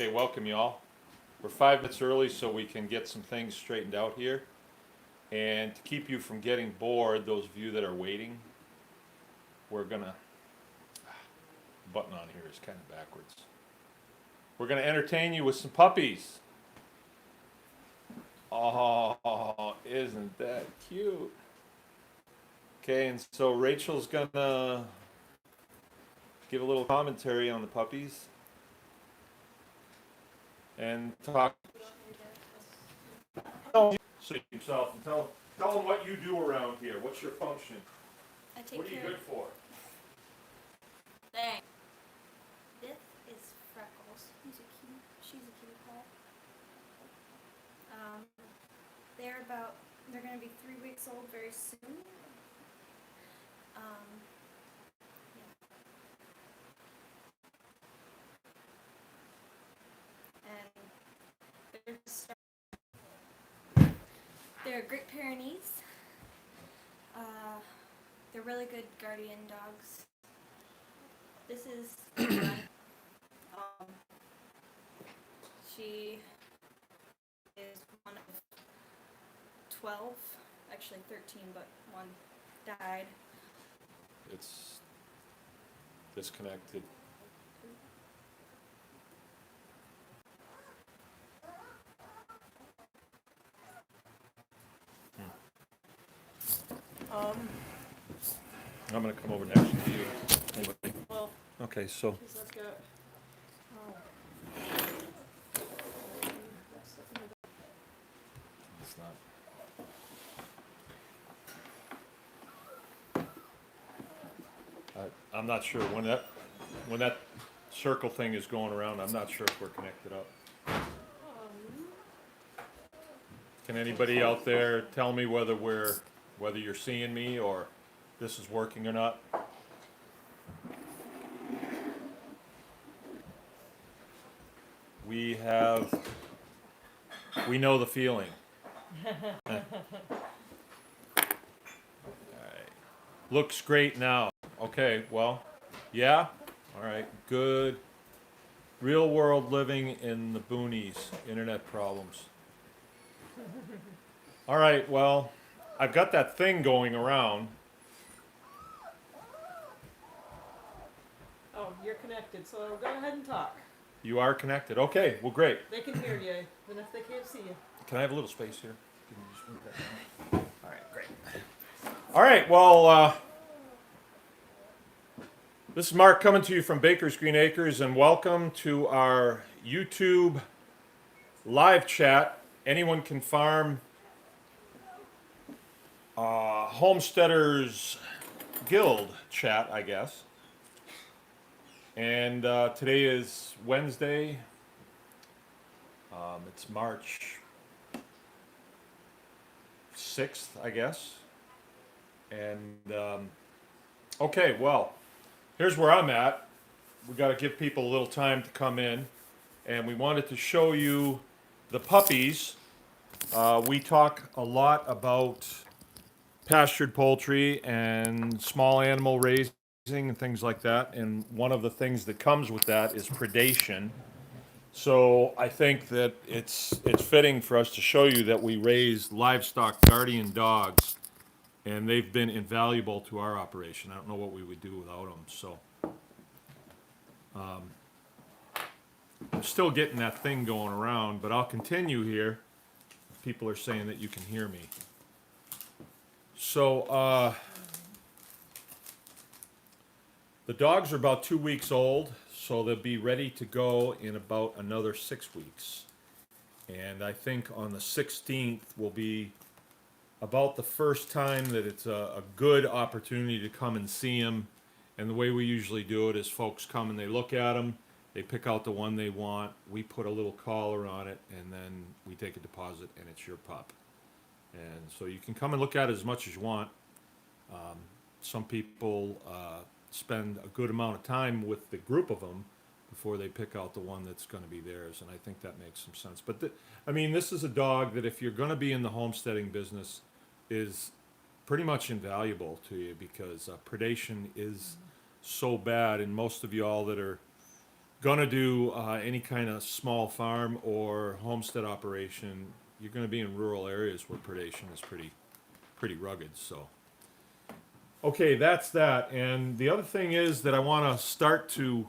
Okay, welcome y'all. We're 5 minutes early so we can get some things straightened out here. And to keep you from getting bored, those of you that are waiting, we're gonna, button on here is kind of backwards. We're gonna entertain you with some puppies. Oh, isn't that cute? Okay, and so Rachel's gonna give a little commentary on the puppies and talk. Sit yourself and tell them what you do around here. What's your function? I take What are you care good for? Thanks. This is Freckles. She's a kitty cat. They're gonna be 3 weeks old very soon. And they're Great Pyrenees. They're really good guardian dogs. This is she is one of 12, actually 13, but one died. It's disconnected. I'm gonna come over next to you. Anyway. Well, Okay, so let's go. it's not. I'm not sure when that circle thing is going around. I'm not sure if we're connected up. Can anybody out there tell me whether you're seeing me or this is working or not? We know the feeling. All right. Looks great now. Okay, well, yeah. All right, good. Real world living in the boonies, internet problems. All right, well, I've got that thing going around. Oh, you're connected, so go ahead and talk. You are connected. Okay, well, great. They can hear you, even if they can't see you. Can I have a little space here? Can you just move that down? All right, great. All right, well, this is Mark coming to you from Baker's Green Acres, and welcome to our YouTube live chat. Anyone can farm. Homesteaders Guild chat, I guess. And today is Wednesday. It's March 6th, I guess. And okay, well, here's where I'm at. We got to give people a little time to come in, and we wanted to show you the puppies. We talk a lot about pastured poultry and small animal raising and things like that, and one of the things that comes with that is predation. So I think that it's fitting for us to show you that we raise livestock guardian dogs, and they've been invaluable to our operation. I don't know what we would do without them. So I'm still getting that thing going around, but I'll continue here. People are saying that you can hear me. So the dogs are about 2 weeks old, so they'll be ready to go in about another 6 weeks. And I think on the 16th will be about the first time that it's a good opportunity to come and see them. And the way we usually do it is folks come and they look at them, they pick out the one they want, we put a little collar on it, and then we take a deposit, and it's your pup. And so you can come and look at it as much as you want. Some people spend a good amount of time with the group of them before they pick out the one that's going to be theirs, and I think that makes some sense. But this is a dog that if you're going to be in the homesteading business is pretty much invaluable to you, because predation is so bad, and most of y'all that are gonna do any kind of small farm or homestead operation, you're gonna be in rural areas where predation is pretty rugged. So, okay, that's that. And the other thing is that I want to start to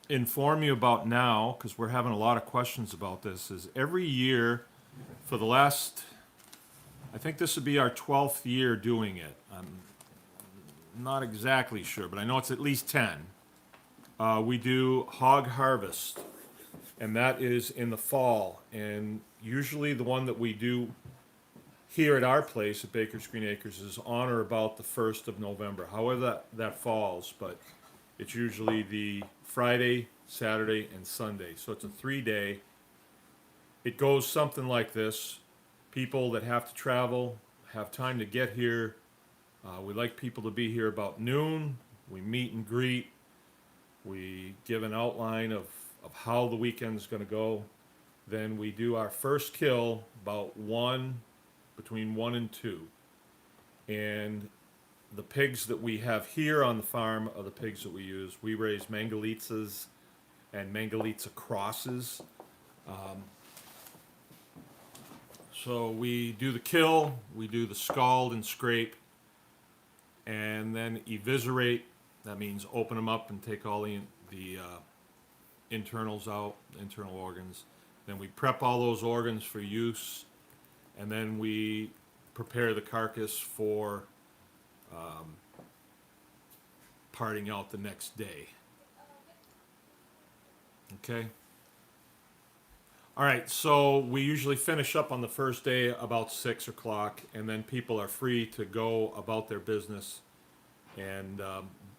inform you about now, because we're having a lot of questions about this. Is every year for the last, I think this would be our 12th year doing it. I'm not exactly sure, but I know it's at least 10. We do hog harvest, and that is in the fall. And usually the one that we do here at our place at Baker's Green Acres is on or about the 1st of November, however that falls, but it's usually the Friday, Saturday, and Sunday. So it's a 3-day. It goes something like this. People that have to travel have time to get here. We like people to be here about noon. We meet and greet. We give an outline of how the weekend's going to go. Then we do our first kill about between 1 and 2. And the pigs that we have here on the farm are the pigs that we use. We raise Mangalitsa's and Mangalitsa crosses. So we do the kill, we do the scald and scrape, and then eviscerate. That means open them up and take all the internals out, internal organs. Then we prep all those organs for use, and then we prepare the carcass for parting out the next day. Okay? All right, so we usually finish up on the first day about 6 o'clock, and then people are free to go about their business, and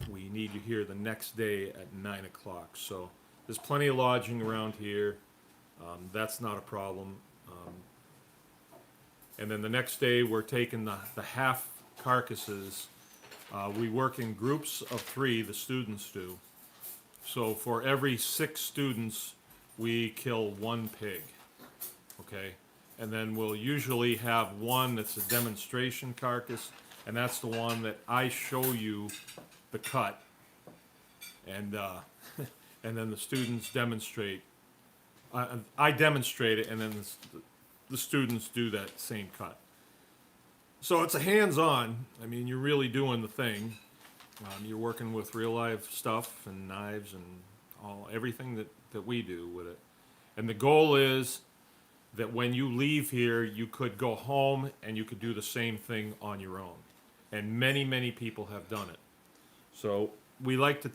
we need you here the next day at 9 o'clock. So there's plenty of lodging around here. That's not a problem. And then the next day we're taking the half carcasses. We work in groups of 3, the students do. So for every 6 students, we kill 1 pig, okay? And then we'll usually have one that's a demonstration carcass, and that's the one that I show you the cut, and and then the students demonstrate. I demonstrate it, and then the students do that same cut. So it's a hands-on. I mean, you're really doing the thing. You're working with real live stuff and knives and everything that we do with it. And the goal is that when you leave here, you could go home and you could do the same thing on your own. And many, many people have done it. So we like to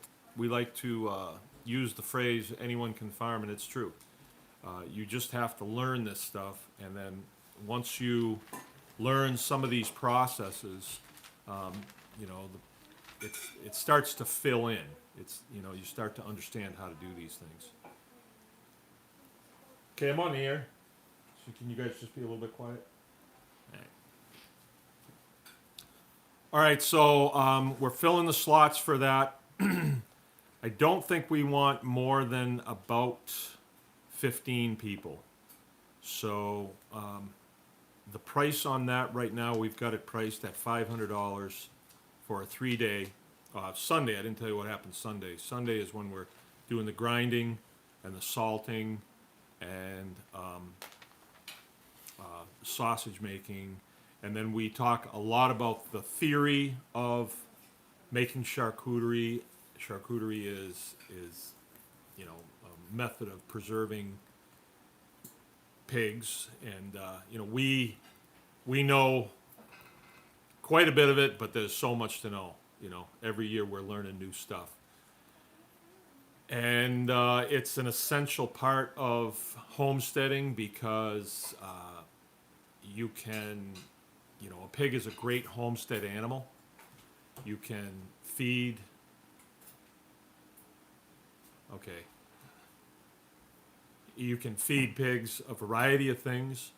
use the phrase "anyone can farm," and it's true. You just have to learn this stuff, and then once you learn some of these processes, it starts to fill in. You start to understand how to do these things. Okay, I'm on the air. So can you guys just be a little bit quiet? All right, so we're filling the slots for that. I don't think we want more than about 15 people. So the price on that right now, we've got it priced at $500 for a 3-day. Sunday, I didn't tell you what happens Sunday. Sunday is when we're doing the grinding and the salting and sausage making. And then we talk a lot about the theory of making charcuterie. Charcuterie is a method of preserving pigs, and we know quite a bit of it, but there's so much to know. Every year we're learning new stuff, and it's an essential part of homesteading because you can, a pig is a great homestead animal. You can feed. Okay. You can feed pigs a variety of things,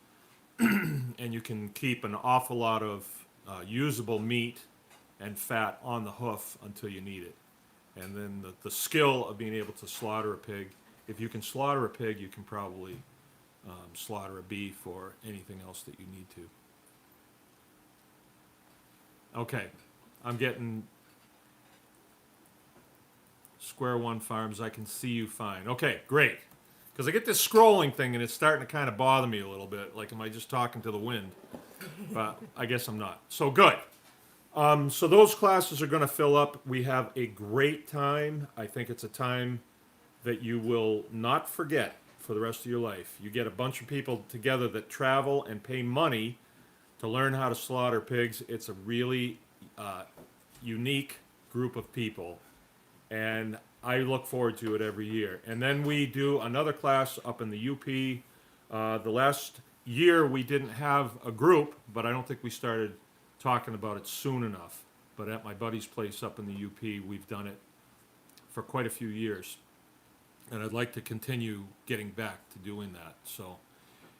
and you can keep an awful lot of usable meat and fat on the hoof until you need it. And then the skill of being able to slaughter a pig, if you can slaughter a pig, you can probably slaughter a beef or anything else that you need to. Okay, I'm getting Square One Farms, I can see you fine. Okay, great. Because I get this scrolling thing and it's starting to kind of bother me a little bit. Like, am I just talking to the wind? But I guess I'm not. So good. So those classes are going to fill up. We have a great time. I think it's a time that you will not forget for the rest of your life. You get a bunch of people together that travel and pay money to learn how to slaughter pigs. It's a really unique group of people, and I look forward to it every year. And then we do another class up in the UP. The last year we didn't have a group, but I don't think we started talking about it soon enough. But at my buddy's place up in the UP, we've done it for quite a few years. And I'd like to continue getting back to doing that. So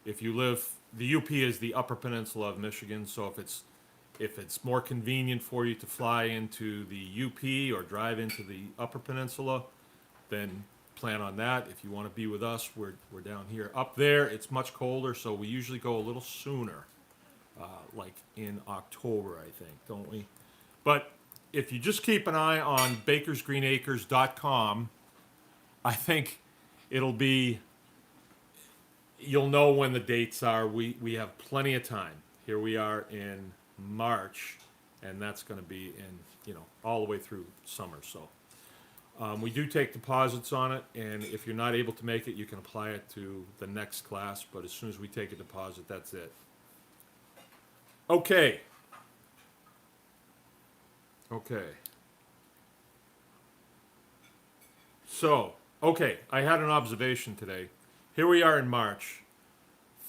if you live, the UP is the Upper Peninsula of Michigan, so if it's more convenient for you to fly into the UP or drive into the Upper Peninsula, then plan on that. If you want to be with us, we're down here. Up there, it's much colder, so we usually go a little sooner, like in October, I think, don't we? But if you just keep an eye on bakersgreenacres.com, I think it'll be, you'll know when the dates are. We have plenty of time. Here we are in March, and that's going to be in, all the way through summer. So we do take deposits on it, and if you're not able to make it, you can apply it to the next class, but as soon as we take a deposit, that's it. Okay. So, I had an observation today. Here we are in March.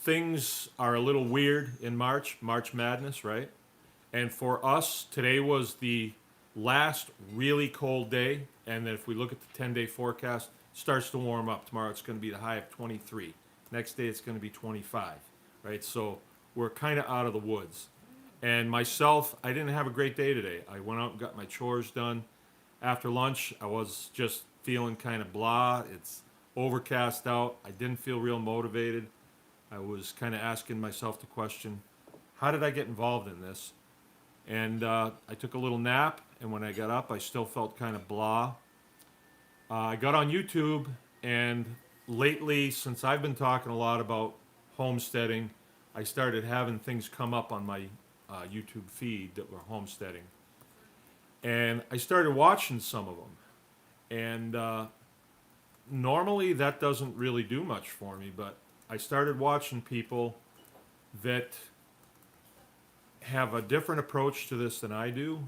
Things are a little weird in March Madness, right? And for us, today was the last really cold day, and then if we look at the 10-day forecast, it starts to warm up. Tomorrow it's going to be the high of 23. Next day it's going to be 25, right? So we're kind of out of the woods. And myself, I didn't have a great day today. I went out and got my chores done. After lunch, I was just feeling kind of blah. It's overcast out. I didn't feel real motivated. I was kind of asking myself the question, how did I get involved in this? And I took a little nap, and when I got up, I still felt kind of blah. I got on YouTube, and lately, since I've been talking a lot about homesteading, I started having things come up on my YouTube feed that were homesteading. And I started watching some of them. And normally that doesn't really do much for me, but I started watching people that have a different approach to this than I do.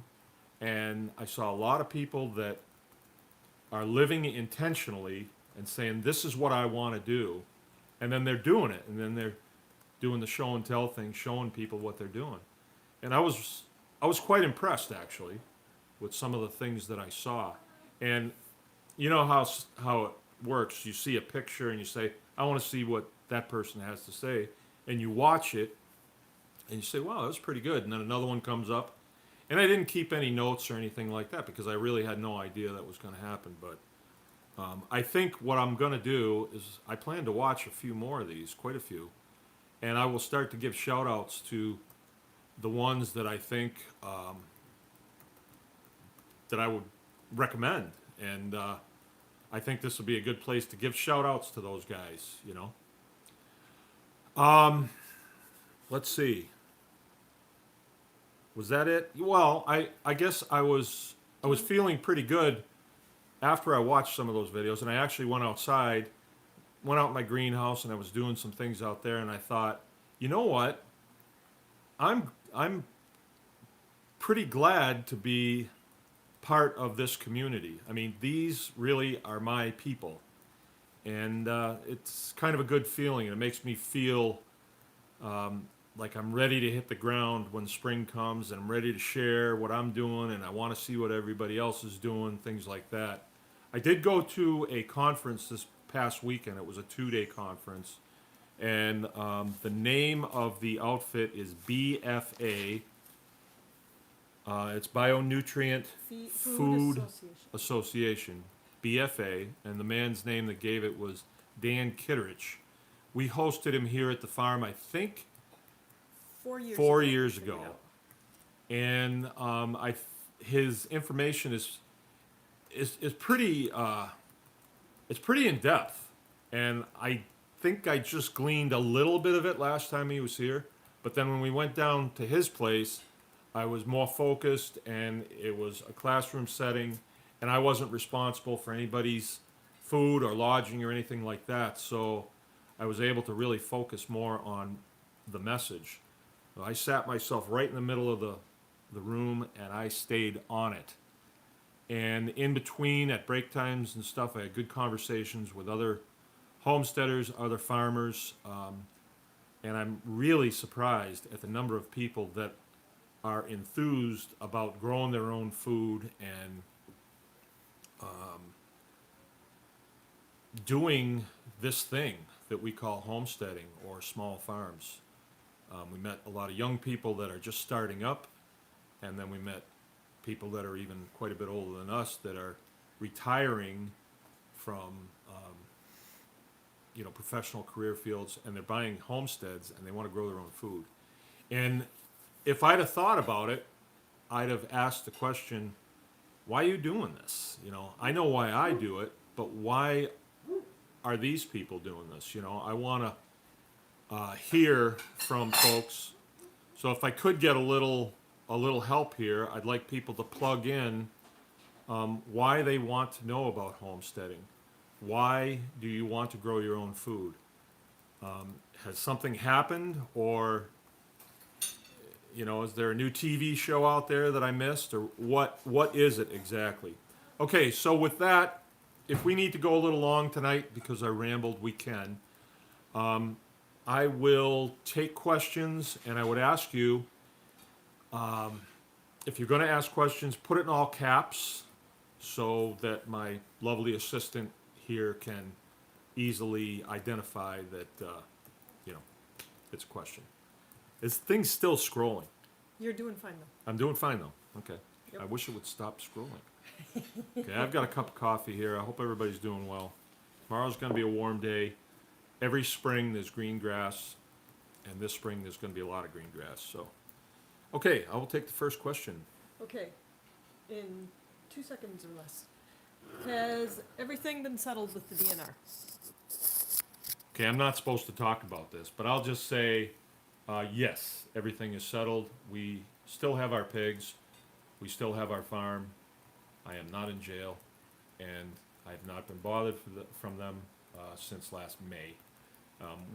And I saw a lot of people that are living intentionally and saying, this is what I want to do. And then they're doing it. And then they're doing the show and tell thing, showing people what they're doing. And I was quite impressed, actually, with some of the things that I saw. And you know how it works. You see a picture and you say, I want to see what that person has to say. And you watch it and you say, wow, that's pretty good. And then another one comes up. And I didn't keep any notes or anything like that because I really had no idea that was going to happen. But I think what I'm going to do is I plan to watch a few more of these, quite a few. And I will start to give shout outs to the ones that I think that I would recommend. And I think this would be a good place to give shout outs to those guys, Let's see. Was that it? Well, I guess I was feeling pretty good after I watched some of those videos, and I actually went outside, went out in my greenhouse, and I was doing some things out there, and I thought, you know what? I'm pretty glad to be part of this community. I mean, these really are my people, and it's kind of a good feeling. It makes me feel like I'm ready to hit the ground when spring comes, and I'm ready to share what I'm doing, and I want to see what everybody else is doing, things like that. I did go to a conference this past weekend. It was a 2-day conference, and the name of the outfit is BFA. It's Bionutrient Food Association, BFA, and the man's name that gave it was Dan Kitterich. We hosted him here at the farm, I think, 4 years ago. And his information is is pretty it's pretty in depth, and I think I just gleaned a little bit of it last time he was here. But then when we went down to his place, I was more focused, and it was a classroom setting, and I wasn't responsible for anybody's food or lodging or anything like that. So I was able to really focus more on the message. So I sat myself right in the middle of the room, and I stayed on it. And in between, at break times and stuff, I had good conversations with other homesteaders, other farmers, and I'm really surprised at the number of people that are enthused about growing their own food and doing this thing that we call homesteading or small farms. We met a lot of young people that are just starting up, and then we met people that are even quite a bit older than us that are retiring from professional career fields, and they're buying homesteads and they want to grow their own food. And if I'd have thought about it, I'd have asked the question, why are you doing this? I know why I do it, but why are these people doing this? I want to hear from folks. So if I could get a little help here, I'd like people to plug in why they want to know about homesteading. Why do you want to grow your own food? Has something happened, or is there a new TV show out there that I missed, or what is it exactly? Okay, so with that, if we need to go a little long tonight because I rambled, we can. I will take questions, and I would ask you, if you're going to ask questions, put it in all caps so that my lovely assistant here can easily identify that, it's a question. Is things still scrolling? You're doing fine though. I'm doing fine though. Okay. Yep. I wish it would stop scrolling. Okay, I've got a cup of coffee here. I hope everybody's doing well. Tomorrow's going to be a warm day. Every spring there's green grass, and this spring there's going to be a lot of green grass. So, okay, I will take the first question. Okay, in 2 seconds or less. Has everything been settled with the DNR? Okay, I'm not supposed to talk about this, but I'll just say, yes, everything is settled. We still have our pigs. We still have our farm. I am not in jail, and I have not been bothered from them since last May.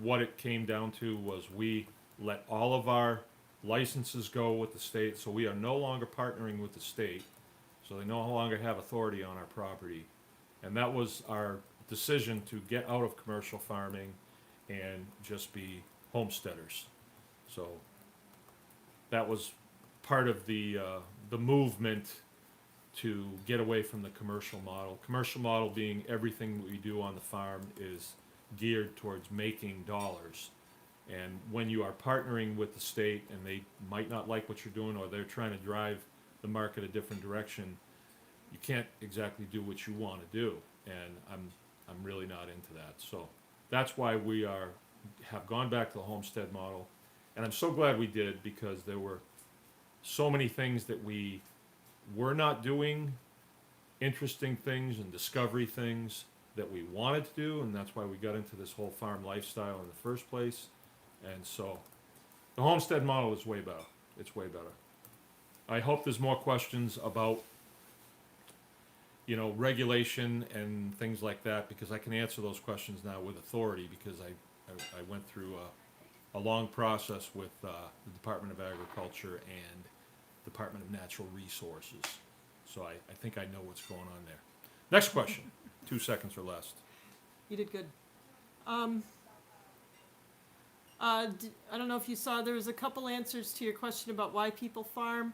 What it came down to was we let all of our licenses go with the state, so we are no longer partnering with the state, so they no longer have authority on our property. And that was our decision to get out of commercial farming and just be homesteaders. So that was part of the movement to get away from the commercial model. Commercial model being everything we do on the farm is geared towards making dollars. And when you are partnering with the state and they might not like what you're doing, or they're trying to drive the market a different direction, you can't exactly do what you want to do. And I'm really not into that. So that's why we have gone back to the homestead model. And I'm so glad we did, because there were so many things that we were not doing, interesting things and discovery things that we wanted to do, and that's why we got into this whole farm lifestyle in the first place. And so the homestead model is way better. It's way better. I hope there's more questions about regulation and things like that, because I can answer those questions now with authority, because I went through a long process with the Department of Agriculture and Department of Natural Resources. So I think I know what's going on there. Next question. 2 seconds or less. You did good. I don't know if you saw, there was a couple answers to your question about why people farm.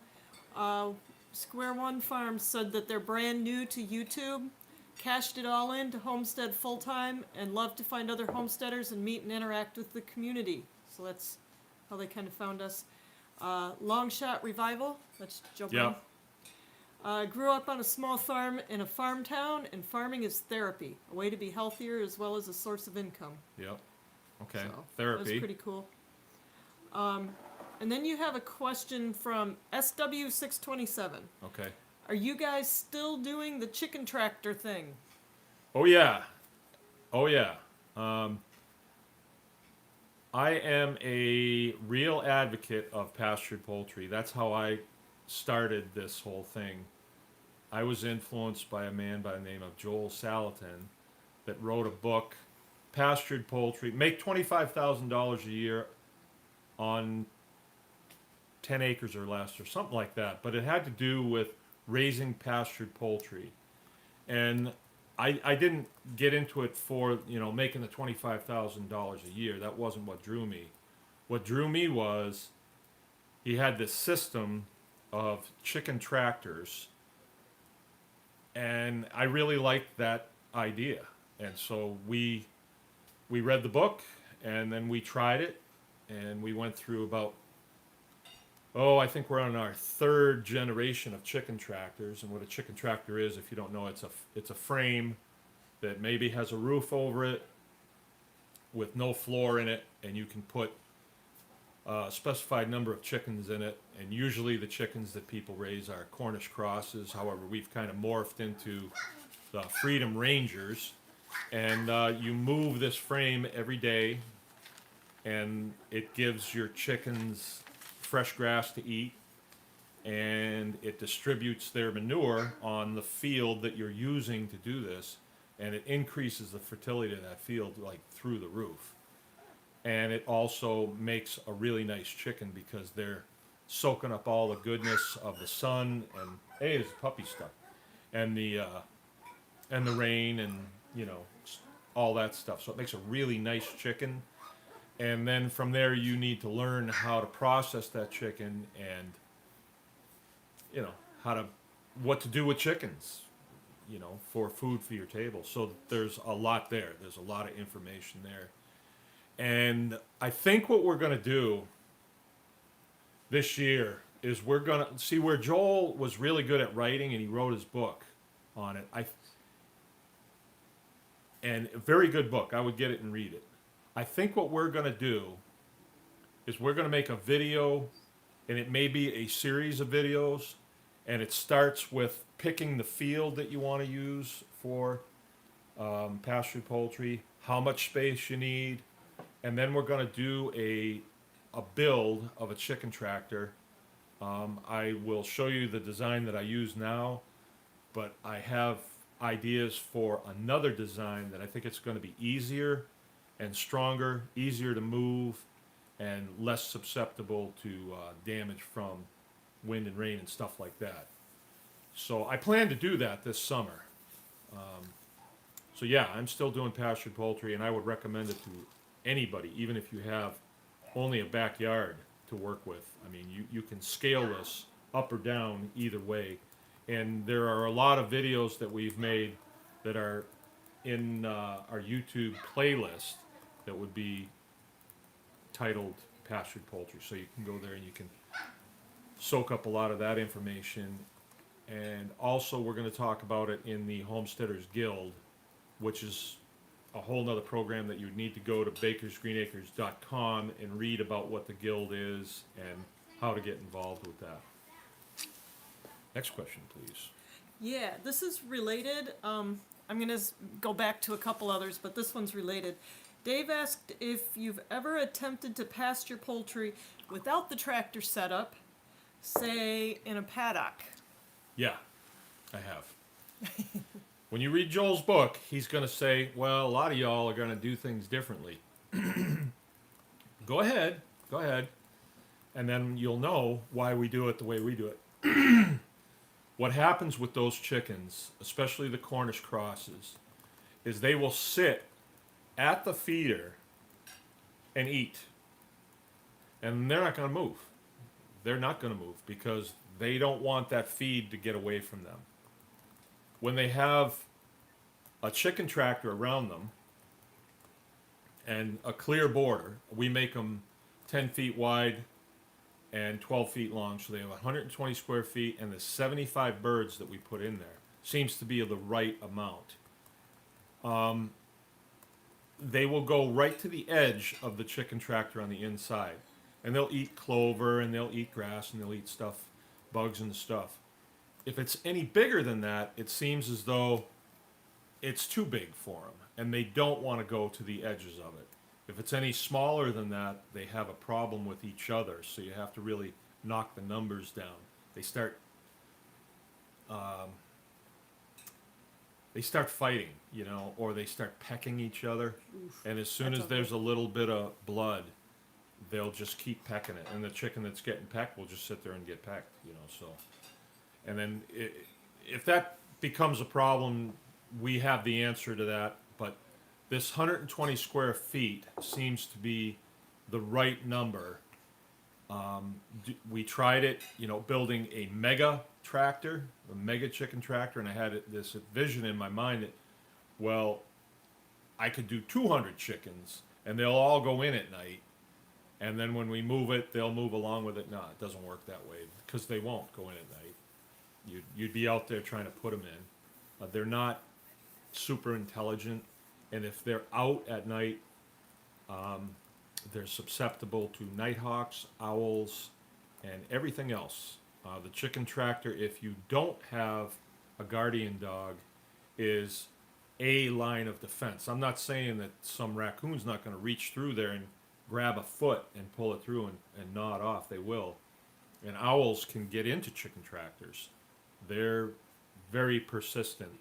Square One Farms said that they're brand new to YouTube, cashed it all in to homestead full-time, and love to find other homesteaders and meet and interact with the community. So that's how they kind of found us. Long Shot Revival, let's jump Yeah. in. Grew up on a small farm in a farm town, and farming is therapy, a way to be healthier as well as a source of income. Yep. Okay. So, Therapy. that was pretty cool. And then you have a question from SW627. Okay. Are you guys still doing the chicken tractor thing? Oh yeah, oh yeah. I am a real advocate of pastured poultry. That's how I started this whole thing. I was influenced by a man by the name of Joel Salatin that wrote a book, Pastured Poultry. Make $25,000 a year on 10 acres or less, or something like that. But it had to do with raising pastured poultry. And I didn't get into it for, making the $25,000 a year. That wasn't what drew me. What drew me was he had this system of chicken tractors, and I really liked that idea. And so we read the book, and then we tried it, and we went through about, I think we're on our third generation of chicken tractors. And what a chicken tractor is, if you don't know, it's a frame that maybe has a roof over it with no floor in it, and you can put a specified number of chickens in it. And usually the chickens that people raise are Cornish crosses. However, we've kind of morphed into the Freedom Rangers. And you move this frame every day, and it gives your chickens fresh grass to eat, and it distributes their manure on the field that you're using to do this, and it increases the fertility of that field like through the roof. And it also makes a really nice chicken because they're soaking up all the goodness of the sun, and hey, there's puppy stuff, and the rain, and all that stuff. So it makes a really nice chicken. And then from there, you need to learn how to process that chicken, and what to do with chickens, for food for your table. So there's a lot there. There's a lot of information there. And I think what we're going to do this year is we're going to see where Joel was really good at writing, and he wrote his book on it. And a very good book. I would get it and read it. I think what we're going to do is we're going to make a video, and it may be a series of videos, and it starts with picking the field that you want to use for pastured poultry, how much space you need, and then we're going to do a build of a chicken tractor. I will show you the design that I use now, but I have ideas for another design that I think it's going to be easier and stronger, easier to move, and less susceptible to damage from wind and rain and stuff like that. So I plan to do that this summer. So yeah, I'm still doing pastured poultry, and I would recommend it to anybody, even if you have only a backyard to work with. I mean, you can scale this up or down either way. And there are a lot of videos that we've made that are in our YouTube playlist that would be titled Pastured Poultry. So you can go there and you can soak up a lot of that information. And also we're going to talk about it in the Homesteaders Guild, which is a whole nother program that you would need to go to bakersgreenacres.com and read about what the guild is and how to get involved with that. Next question, please. Yeah, this is related. I'm going to go back to a couple others, but this one's related. Dave asked if you've ever attempted to pasture poultry without the tractor setup, say in a paddock. Yeah, I have. When you read Joel's book, he's going to say, well, a lot of y'all are going to do things differently. Go ahead. And then you'll know why we do it the way we do it. What happens with those chickens, especially the Cornish crosses, is they will sit at the feeder and eat. And they're not going to move. They're not going to move because they don't want that feed to get away from them. When they have a chicken tractor around them and a clear border, we make them 10 feet wide and 12 feet long, so they have 120 square feet, and the 75 birds that we put in there seems to be the right amount. They will go right to the edge of the chicken tractor on the inside, and they'll eat clover, and they'll eat grass, and they'll eat stuff, bugs and stuff. If it's any bigger than that, it seems as though it's too big for them, and they don't want to go to the edges of it. If it's any smaller than that, they have a problem with each other, so you have to really knock the numbers down. They start um, they start fighting, you know, or they start pecking each other, and as soon That's as there's a little bit of blood, they'll just keep pecking it, and the chicken that's getting pecked will just sit there and get pecked, you know. So, and then if that becomes a problem, we have the answer to that. But this 120 square feet seems to be the right number. We tried it, you know, building a mega tractor, a mega chicken tractor, and I had this vision in my mind that, well, I could do 200 chickens, and they'll all go in at night. And then when we move it, they'll move along with it. No, it doesn't work that way, because they won't go in at night. You'd be out there trying to put them in. They're not super intelligent, and if they're out at night, they're susceptible to nighthawks, owls, and everything else. The chicken tractor, if you don't have a guardian dog, is a line of defense. I'm not saying that some raccoon's not going to reach through there and grab a foot and pull it through and gnaw it off. They will. And owls can get into chicken tractors. They're very persistent,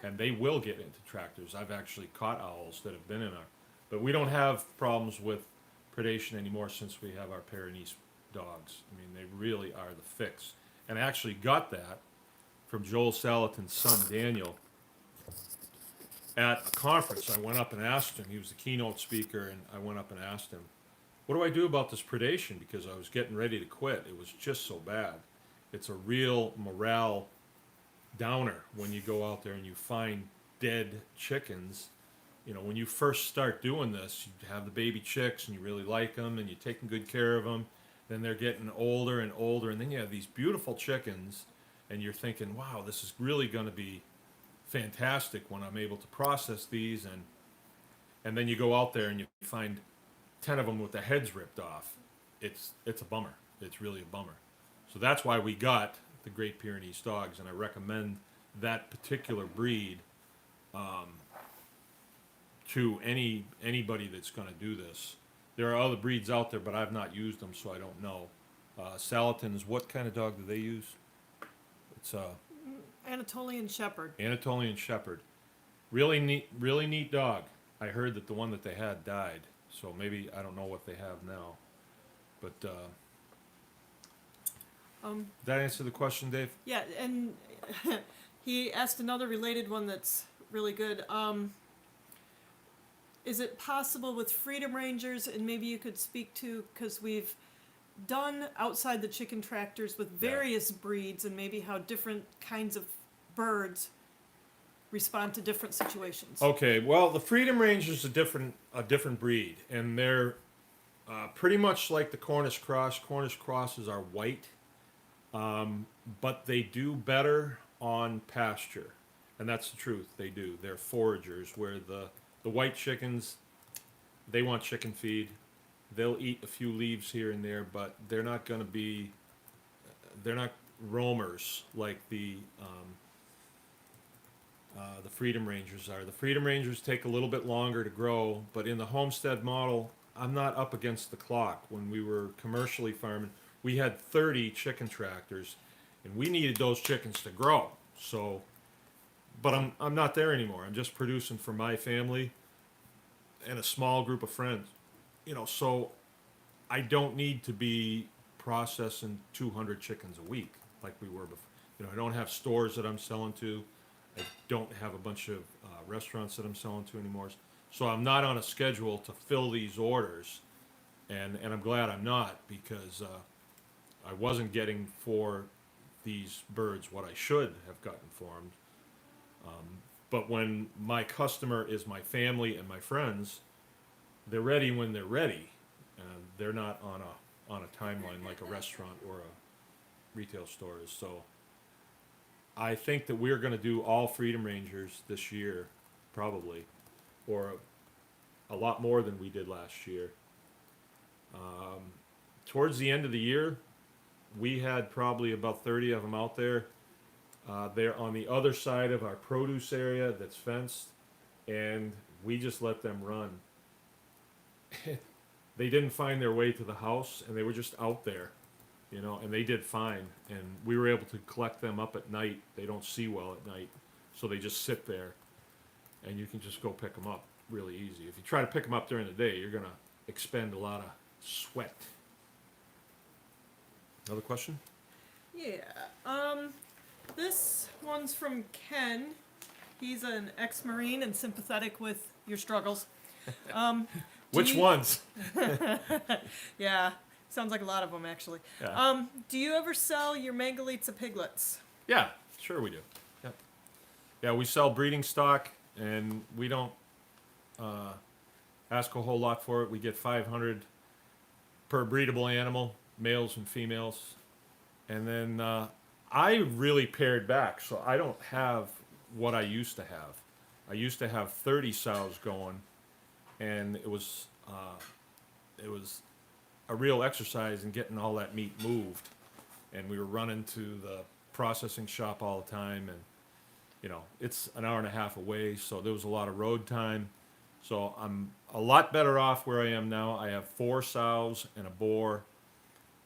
and they will get into tractors. I've actually caught owls that have been in our, but we don't have problems with predation anymore since we have our Pyrenees dogs. I mean, they really are the fix. And I actually got that from Joel Salatin's son, Daniel, at a conference. I went up and asked him. He was the keynote speaker, and I went up and asked him, what do I do about this predation? Because I was getting ready to quit. It was just so bad. It's a real morale downer when you go out there and you find dead chickens. You know, when you first start doing this, you have the baby chicks and you really like them and you're taking good care of them. Then they're getting older and older, and then you have these beautiful chickens, and you're thinking, wow, this is really going to be fantastic when I'm able to process these. And then you go out there and you find 10 of them with the heads ripped off. It's a bummer. It's really a bummer. So that's why we got the Great Pyrenees dogs, and I recommend that particular breed to anybody that's going to do this. There are other breeds out there, but I've not used them, so I don't know. Salatin's, what kind of dog do they use? It's Anatolian Shepherd. Anatolian Shepherd. Really neat dog. I heard that the one that they had died, so maybe I don't know what they have now. But did that answer the question, Dave? Yeah, and he asked another related one that's really good. Is it possible with Freedom Rangers, and maybe you could speak to, because we've done outside the chicken tractors with various breeds, and maybe how different kinds of birds respond to different situations. Okay, well, the Freedom Ranger's a different breed, and they're pretty much like the Cornish Cross. Cornish Crosses are white, but they do better on pasture, and that's the truth. They do. They're foragers, where the white chickens, they want chicken feed. They'll eat a few leaves here and there, but they're not going to be, they're not roamers like the Freedom Rangers are. The Freedom Rangers take a little bit longer to grow, but in the Homestead model, I'm not up against the clock. When we were commercially farming, we had 30 chicken tractors, and we needed those chickens to grow. So, but I'm not there anymore. I'm just producing for my family and a small group of friends. You know, so I don't need to be processing 200 chickens a week like we were before. You know, I don't have stores that I'm selling to. I don't have a bunch of restaurants that I'm selling to anymore. So I'm not on a schedule to fill these orders, and I'm glad I'm not, because I wasn't getting for these birds what I should have gotten for them. But when my customer is my family and my friends, they're ready when they're ready. They're not on a timeline like a restaurant or a retail store is. So I think that we're going to do all Freedom Rangers this year, probably, or a lot more than we did last year. Towards the end of the year, we had probably about 30 of them out there, They're on the other side of our produce area that's fenced, and we just let them run. They didn't find their way to the house, and they were just out there, and they did fine. And we were able to collect them up at night. They don't see well at night, so they just sit there, and you can just go pick them up really easy. If you try to pick them up during the day, you're going to expend a lot of sweat. Another question? Yeah. This one's from Ken. He's an ex-Marine and sympathetic with your struggles. Which ones? Yeah, sounds like a lot of them actually. Yeah. Do you ever sell your Mangalitsa piglets? Yeah, sure we do. Yep. Yeah, we sell breeding stock, and we don't ask a whole lot for it. We get 500 per breedable animal, males and females. And then I really pared back, so I don't have what I used to have. I used to have 30 sows going, and it was a real exercise in getting all that meat moved. And we were running to the processing shop all the time, and it's an hour and a half away, so there was a lot of road time. So I'm a lot better off where I am now. I have 4 sows and a boar,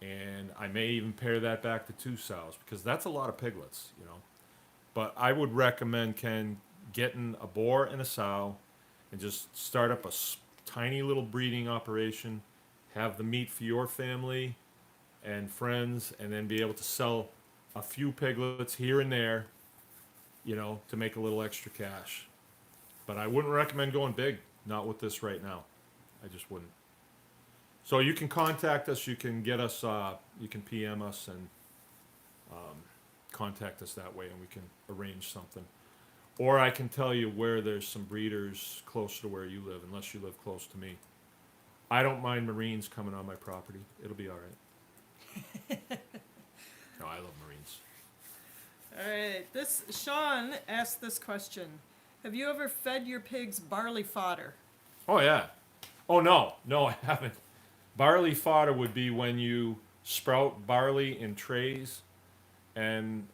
and I may even pare that back to 2 sows, because that's a lot of piglets, But I would recommend, Ken, getting a boar and a sow and just start up a tiny little breeding operation, have the meat for your family and friends, and then be able to sell a few piglets here and there, to make a little extra cash. But I wouldn't recommend going big, not with this right now. I just wouldn't. So you can contact us, you can get us, you can PM us and contact us that way, and we can arrange something. Or I can tell you where there's some breeders close to where you live, unless you live close to me. I don't mind Marines coming on my property. It'll be all right. No, I love Marines. All right. Sean asked this question. Have you ever fed your pigs barley fodder? Oh, yeah. Oh, no, I haven't. Barley fodder would be when you sprout barley in trays and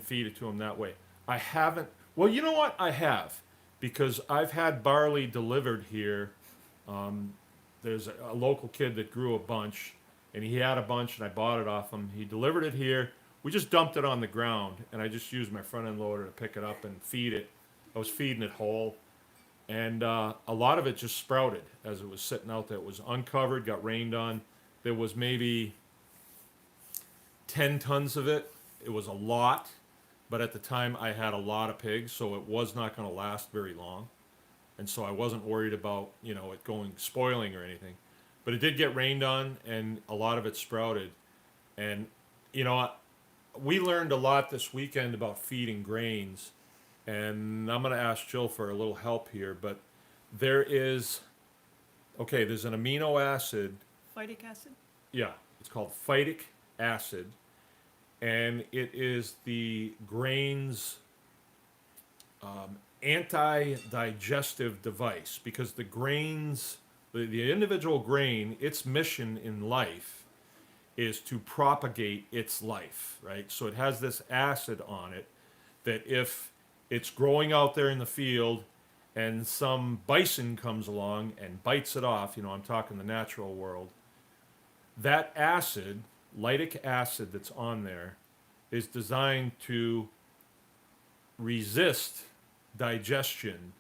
feed it to them that way. I haven't. Well, you know what? I have, because I've had barley delivered here. There's a local kid that grew a bunch, and he had a bunch, and I bought it off him. He delivered it here. We just dumped it on the ground, and I just used my front end loader to pick it up and feed it. I was feeding it whole, and a lot of it just sprouted as it was sitting out there. It was uncovered, got rained on. There was maybe 10 tons of it. It was a lot, but at the time I had a lot of pigs, so it was not going to last very long. And so I wasn't worried about, it spoiling or anything. But it did get rained on, and a lot of it sprouted. And, we learned a lot this weekend about feeding grains. And I'm going to ask Jill for a little help here, but there's an amino acid. Phytic acid? Yeah, it's called phytic acid, and it is the grain's anti-digestive device, because the grains, the individual grain, its mission in life is to propagate its life, right? So it has this acid on it that if it's growing out there in the field and some bison comes along and bites it off, I'm talking the natural world, that acid, lytic acid that's on there, is designed to resist digestion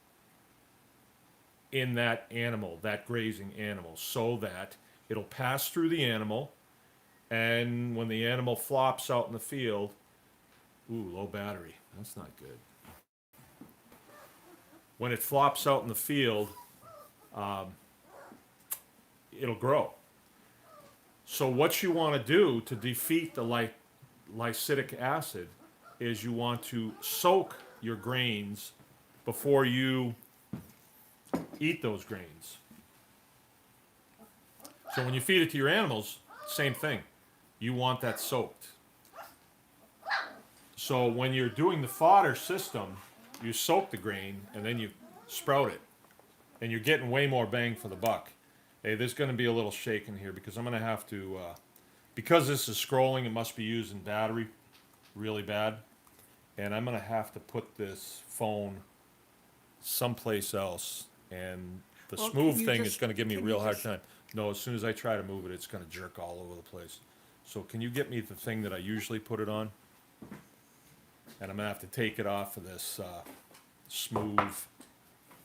in that animal, that grazing animal, so that it'll pass through the animal, and when the animal flops out in the field, low battery, that's not good. When it flops out in the field, it'll grow. So what you want to do to defeat the lycitic acid is you want to soak your grains before you eat those grains. So when you feed it to your animals, same thing. You want that soaked. So when you're doing the fodder system, you soak the grain and then you sprout it. And you're getting way more bang for the buck. Hey, there's going to be a little shaking here because I'm going to have to, because this is scrolling, it must be using battery really bad. and I'm gonna have to put this phone someplace else, and the Well, smooth can you thing is just- gonna give me a can you real hard just- time. No, as soon as I try to move it, it's gonna jerk all over the place. So can you get me the thing that I usually put it on? And I'm gonna have to take it off of this smooth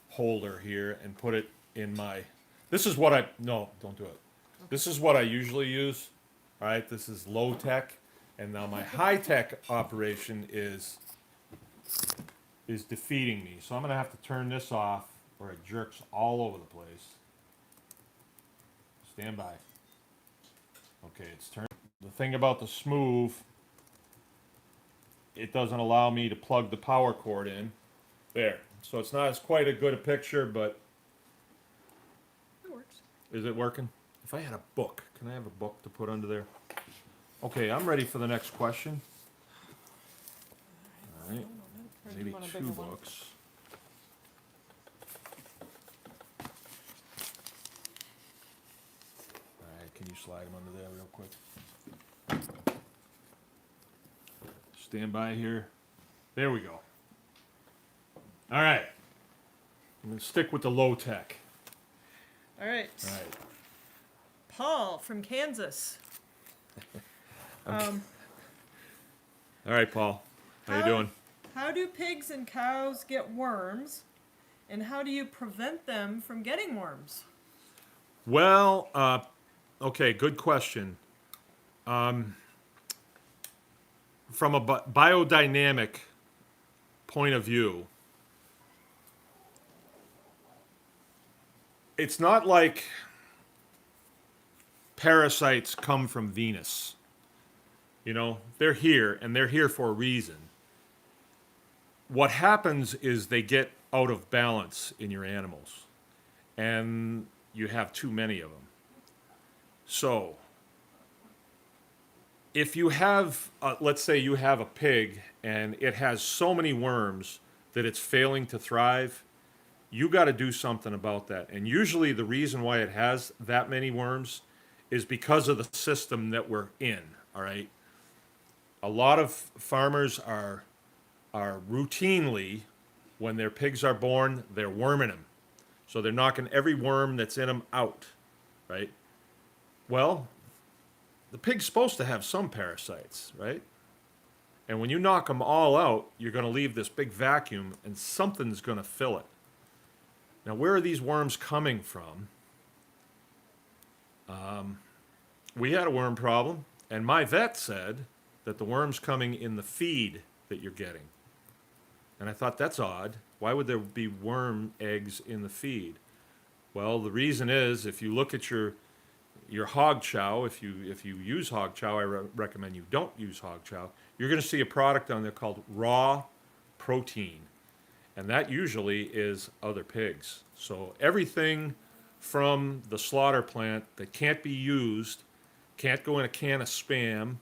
holder here and put it in my, this is what no, don't do it. This is what I usually use. All right, this is low tech, and now my high tech operation is defeating me. So I'm gonna have to turn this off, or it jerks all over the place. Stand by. Okay, it's turned. The thing about the smooth, it doesn't allow me to plug the power cord in. There. So it's not as quite a good a picture, but It works. is it working? If I had a book, can I have a book to put under there? Okay, I'm ready for the next question. All right, Or do you maybe want a 2 bigger one? books. All right, can you slide them under there real quick? Stand by here. There we go. All right. I'm gonna stick with the low tech. All right. All right. Paul from Kansas. All right, Paul. How you doing? How do pigs and cows get worms, and how do you prevent them from getting worms? Well, okay, good question. From a biodynamic point of view, it's not like parasites come from Venus. You know, they're here, and they're here for a reason. What happens is they get out of balance in your animals, and you have too many of them. So, if you have, let's say you have a pig and it has so many worms that it's failing to thrive, you got to do something about that. And usually the reason why it has that many worms is because of the system that we're in, all right? A lot of farmers are routinely, when their pigs are born, they're worming them. So they're knocking every worm that's in them out, right? Well, the pig's supposed to have some parasites, right? And when you knock them all out, you're going to leave this big vacuum, and something's going to fill it. Now, where are these worms coming from? We had a worm problem, and my vet said that the worm's coming in the feed that you're getting. And I thought, that's odd. Why would there be worm eggs in the feed? Well, the reason is, if you look at your hog chow, if you use hog chow, I recommend you don't use hog chow. You're going to see a product on there called raw protein, and that usually is other pigs. So everything from the slaughter plant that can't be used, can't go in a can of Spam,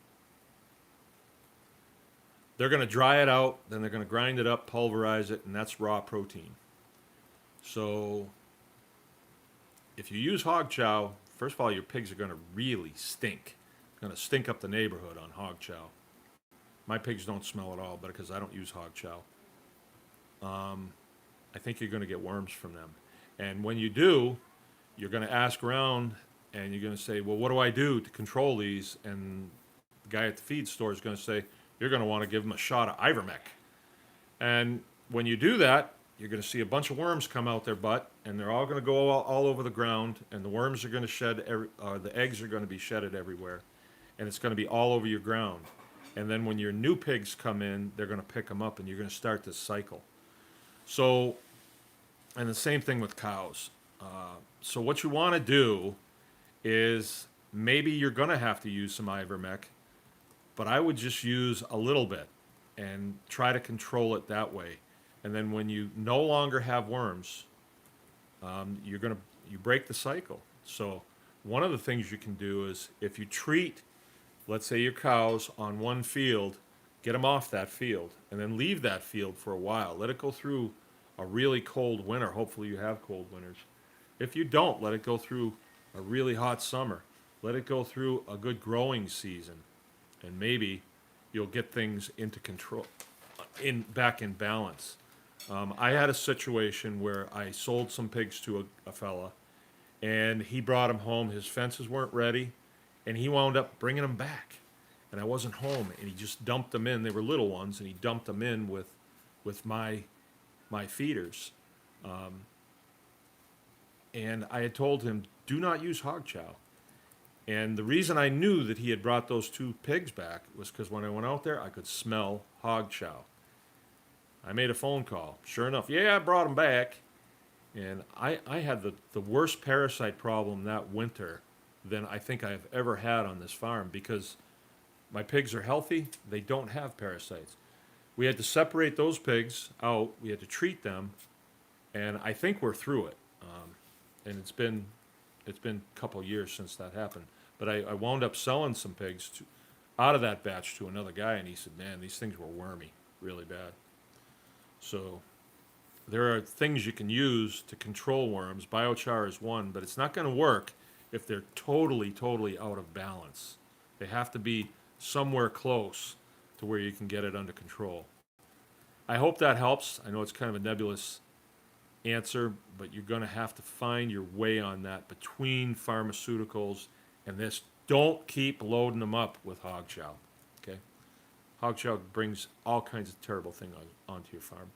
they're going to dry it out, then they're going to grind it up, pulverize it, and that's raw protein. So if you use hog chow, first of all, your pigs are going to really stink. It's going to stink up the neighborhood on hog chow. My pigs don't smell at all, but because I don't use hog chow. I think you're going to get worms from them. And when you do, you're going to ask around, and you're going to say, well, what do I do to control these? And the guy at the feed store is going to say, you're going to want to give them a shot of Ivermectin. And when you do that, you're going to see a bunch of worms come out their butt, and they're all going to go all over the ground, and the worms are going to shed, the eggs are going to be shedded everywhere, and it's going to be all over your ground. And then when your new pigs come in, they're going to pick them up, and you're going to start this cycle. So, and the same thing with cows. So what you want to do is, maybe you're going to have to use some Ivermectin, but I would just use a little bit and try to control it that way. And then when you no longer have worms, you break the cycle. So one of the things you can do is, if you treat, let's say, your cows on one field, get them off that field, and then leave that field for a while. Let it go through a really cold winter. Hopefully you have cold winters. If you don't, let it go through a really hot summer. Let it go through a good growing season, and maybe you'll get things into control. back in balance. I had a situation where I sold some pigs to a fella, and he brought them home. His fences weren't ready, and he wound up bringing them back. And I wasn't home, and he just dumped them in. They were little ones, and he dumped them in with my feeders. And I had told him, do not use hog chow. And the reason I knew that he had brought those 2 pigs back was because when I went out there, I could smell hog chow. I made a phone call. Sure enough, yeah, I brought them back. And I had the worst parasite problem that winter than I think I've ever had on this farm, because my pigs are healthy. They don't have parasites. We had to separate those pigs out. We had to treat them. And I think we're through it. And it's been a couple years since that happened. But I wound up selling some pigs out of that batch to another guy, and he said, man, these things were wormy, really bad. So there are things you can use to control worms. Biochar is one, but it's not going to work if they're totally, totally out of balance. They have to be somewhere close to where you can get it under control. I hope that helps. I know it's kind of a nebulous answer, but you're going to have to find your way on that between pharmaceuticals and this. Don't keep loading them up with hog chow, okay? Hog chow brings all kinds of terrible things onto your farm.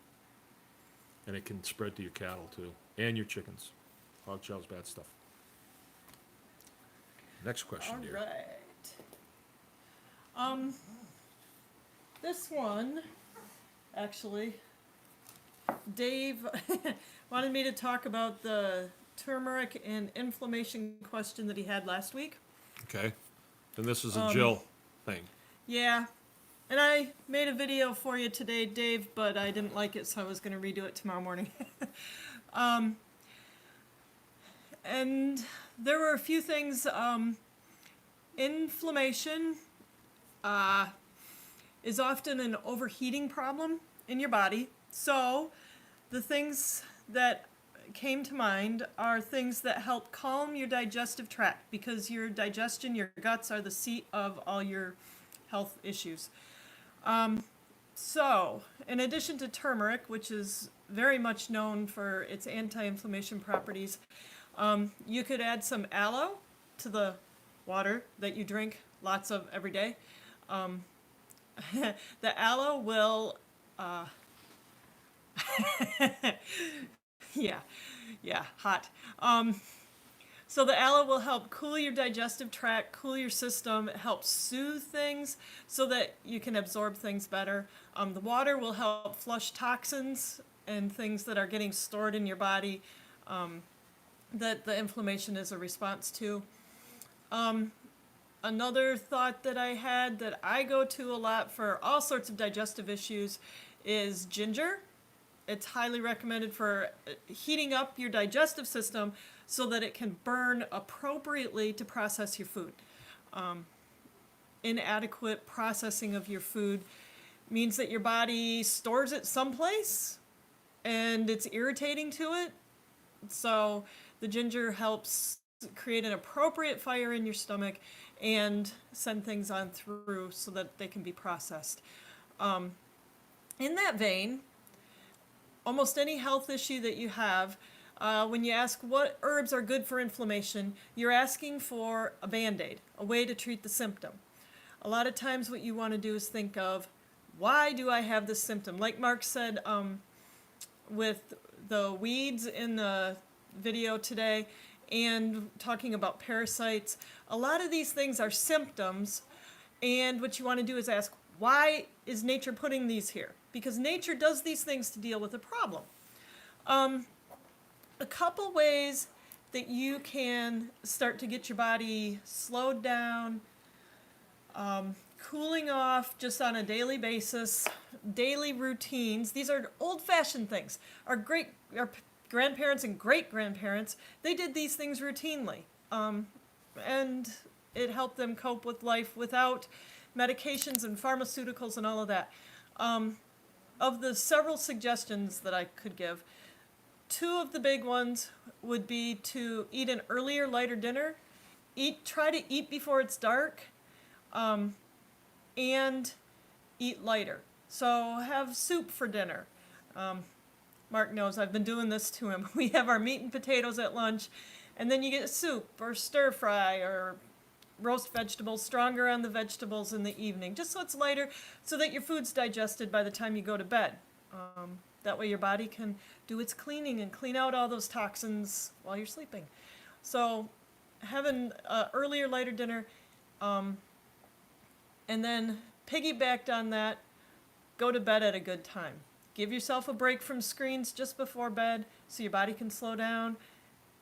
And it can spread to your cattle, too, and your chickens. Hog chow's bad stuff. Next question, All dear. right. This one, actually, Dave wanted me to talk about the turmeric and inflammation question that he had last week. Okay. And this is a Jill thing. Yeah. And I made a video for you today, Dave, but I didn't like it, so I was going to redo it tomorrow morning. And there were a few things. Inflammation is often an overheating problem in your body. So the things that came to mind are things that help calm your digestive tract, because your digestion, your guts, are the seat of all your health issues. So, in addition to turmeric, which is very much known for its anti-inflammation properties, you could add some aloe to the water that you drink lots of every day. The aloe will, hot. So the aloe will help cool your digestive tract, cool your system, it helps soothe things so that you can absorb things better. The water will help flush toxins and things that are getting stored in your body that the inflammation is a response to. Another thought that I had that I go to a lot for all sorts of digestive issues is ginger. It's highly recommended for heating up your digestive system so that it can burn appropriately to process your food. Inadequate processing of your food means that your body stores it someplace and it's irritating to it. So the ginger helps create an appropriate fire in your stomach and send things on through so that they can be processed. In that vein, almost any health issue that you have, when you ask what herbs are good for inflammation, you're asking for a Band-Aid, a way to treat the symptom. A lot of times what you want to do is think of, why do I have this symptom? Like Mark said with the weeds in the video today and talking about parasites, a lot of these things are symptoms, and what you want to do is ask, why is nature putting these here? Because nature does these things to deal with a problem. A couple ways that you can start to get your body slowed down, cooling off just on a daily basis, daily routines. These are old-fashioned things. Our grandparents and great-grandparents, they did these things routinely. And it helped them cope with life without medications and pharmaceuticals and all of that. Of the several suggestions that I could give, two of the big ones would be to eat an earlier, lighter dinner. Try to eat before it's dark, and eat lighter. So have soup for dinner. Mark knows I've been doing this to him. We have our meat and potatoes at lunch, and then you get soup or stir fry or roast vegetables, stronger on the vegetables in the evening, just so it's lighter, so that your food's digested by the time you go to bed. That way your body can do its cleaning and clean out all those toxins while you're sleeping. So having an earlier, lighter dinner, and then piggybacked on that, go to bed at a good time. Give yourself a break from screens just before bed so your body can slow down.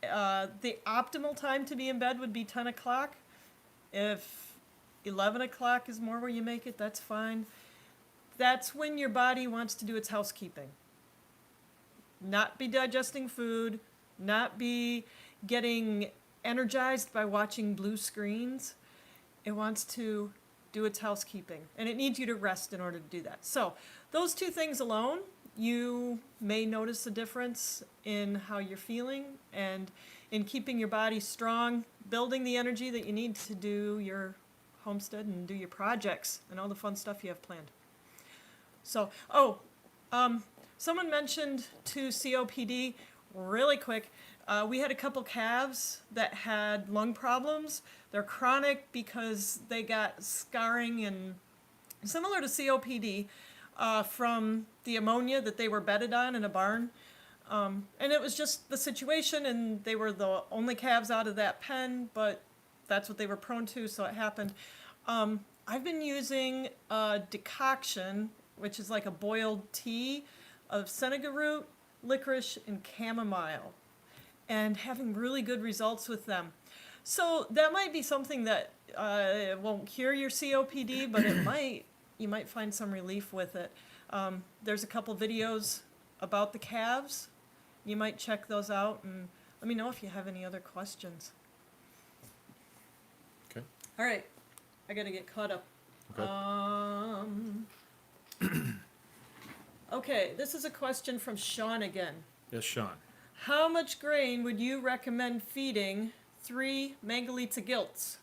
The optimal time to be in bed would be 10 o'clock. If 11 o'clock is more where you make it, that's fine. That's when your body wants to do its housekeeping. Not be digesting food, not be getting energized by watching blue screens. It wants to do its housekeeping, and it needs you to rest in order to do that. So those two things alone, you may notice a difference in how you're feeling and in keeping your body strong, building the energy that you need to do your homestead and do your projects and all the fun stuff you have planned. So, someone mentioned to COPD really quick. We had a couple calves that had lung problems. They're chronic because they got scarring and similar to COPD from the ammonia that they were bedded on in a barn. And it was just the situation, and they were the only calves out of that pen, but that's what they were prone to, so it happened. I've been using a decoction, which is like a boiled tea of Seneca root, licorice, and chamomile, and having really good results with them. So that might be something that won't cure your COPD, but you might find some relief with it. There's a couple videos about the calves. You might check those out, and let me know if you have any other questions. Okay. All right, I gotta get caught up. Okay. Okay, this is a question from Sean again. Yes, Sean. How much grain would you recommend feeding 3 Mangalitsa gilts?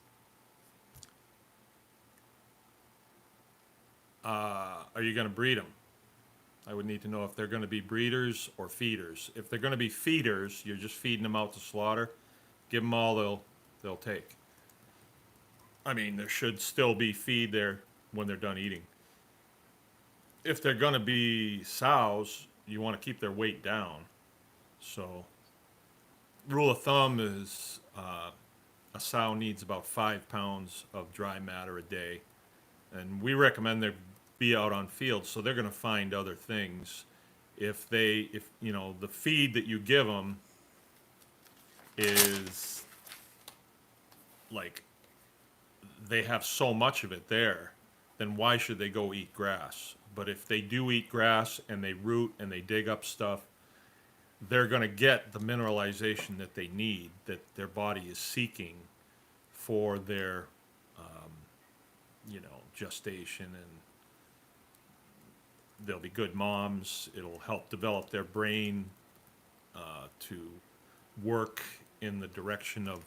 Are you going to breed them? I would need to know if they're going to be breeders or feeders. If they're going to be feeders, you're just feeding them out to slaughter. Give them all they'll take. I mean, there should still be feed there when they're done eating. If they're going to be sows, you want to keep their weight down. So, rule of thumb is a sow needs about 5 pounds of dry matter a day. And we recommend they be out on field, so they're going to find other things. If you know, the feed that you give them is like they have so much of it there, then why should they go eat grass? But if they do eat grass and they root and they dig up stuff, they're going to get the mineralization that they need, that their body is seeking for their, gestation, and they'll be good moms. It'll help develop their brain to work in the direction of,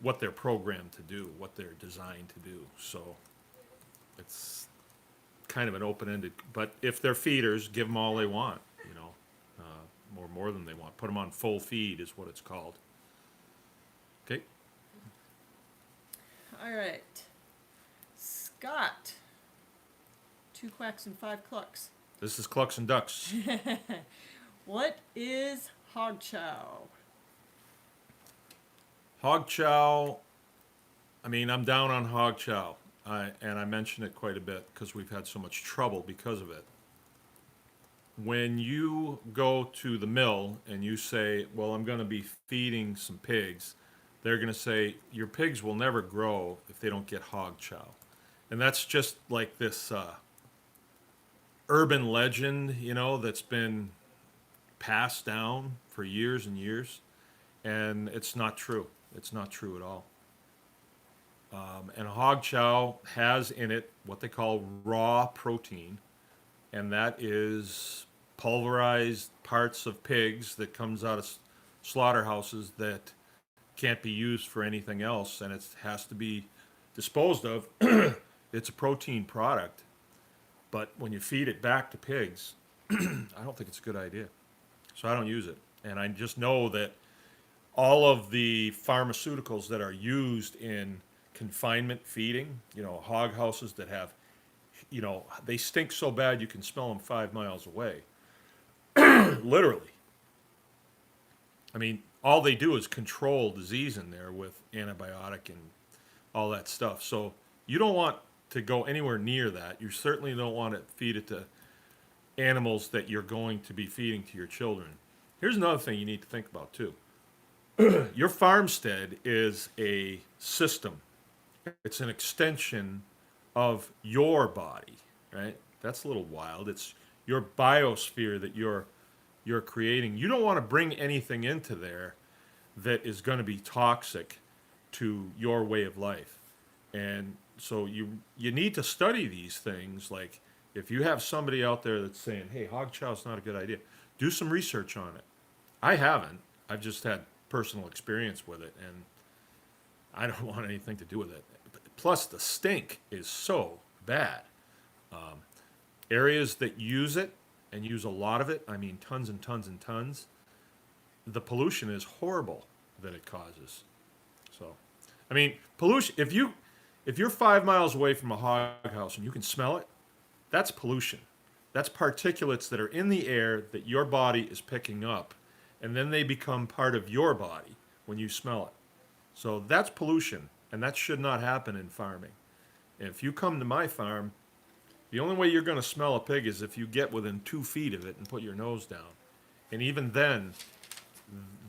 what they're programmed to do, what they're designed to do. So it's kind of an open-ended, but if they're feeders, give them all they want, or more than they want. Put them on full feed is what it's called. Okay. All right. Scott. 2 quacks and 5 clucks. This is Clucks and Ducks. What is hog chow? Hog chow, I'm down on hog chow. And I mention it quite a bit because we've had so much trouble because of it. When you go to the mill and you say, well, I'm going to be feeding some pigs, they're going to say, your pigs will never grow if they don't get hog chow. And that's just like this urban legend, that's been passed down for years and years. And it's not true. It's not true at all. And hog chow has in it what they call raw protein, and that is pulverized parts of pigs that comes out of slaughterhouses that can't be used for anything else, and it has to be disposed of. It's a protein product, But when you feed it back to pigs, I don't think it's a good idea. So I don't use it. And I just know that all of the pharmaceuticals that are used in confinement feeding, hog houses that have, they stink so bad you can smell them 5 miles away. Literally. I mean, all they do is control disease in there with antibiotic and all that stuff. So you don't want to go anywhere near that. You certainly don't want to feed it to animals that you're going to be feeding to your children. Here's another thing you need to think about too. Your farmstead is a system. It's an extension of your body, right? That's a little wild. It's your biosphere that you're creating. You don't want to bring anything into there that is going to be toxic to your way of life. And so you need to study these things. Like if you have somebody out there that's saying, "Hey, hog chow is not a good idea," do some research on it. I haven't. I've just had personal experience with it, and I don't want anything to do with it. Plus, the stink is so bad. Areas that use it and use a lot of it, I mean tons and tons and tons, the pollution is horrible that it causes. So, I mean, pollution, if you're 5 miles away from a hog house and you can smell it, that's pollution. That's particulates that are in the air that your body is picking up, and then they become part of your body when you smell it. So that's pollution, and that should not happen in farming. And if you come to my farm, the only way you're going to smell a pig is if you get within 2 feet of it and put your nose down. And even then,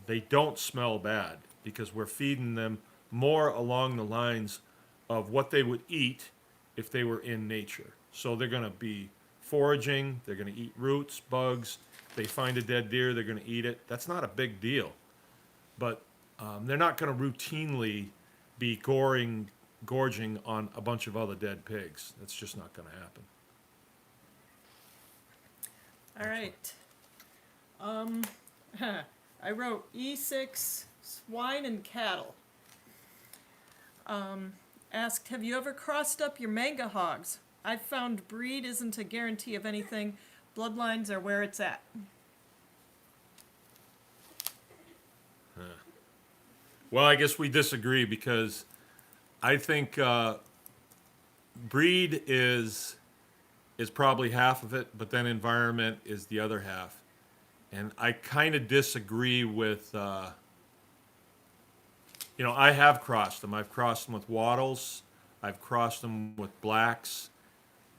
they don't smell bad because we're feeding them more along the lines of what they would eat if they were in nature. So they're going to be foraging, they're going to eat roots, bugs. They find a dead deer, they're going to eat it. That's not a big deal. But they're not going to routinely be gorging on a bunch of other dead pigs. That's just not going to happen. All right. I wrote E6 swine and cattle. Asked, have you ever crossed up your manga hogs? I've found breed isn't a guarantee of anything. Bloodlines are where it's at. Well, I guess we disagree because I think breed is probably half of it, but then environment is the other half. And I kind of disagree with, I have crossed them. I've crossed them with wattles. I've crossed them with blacks.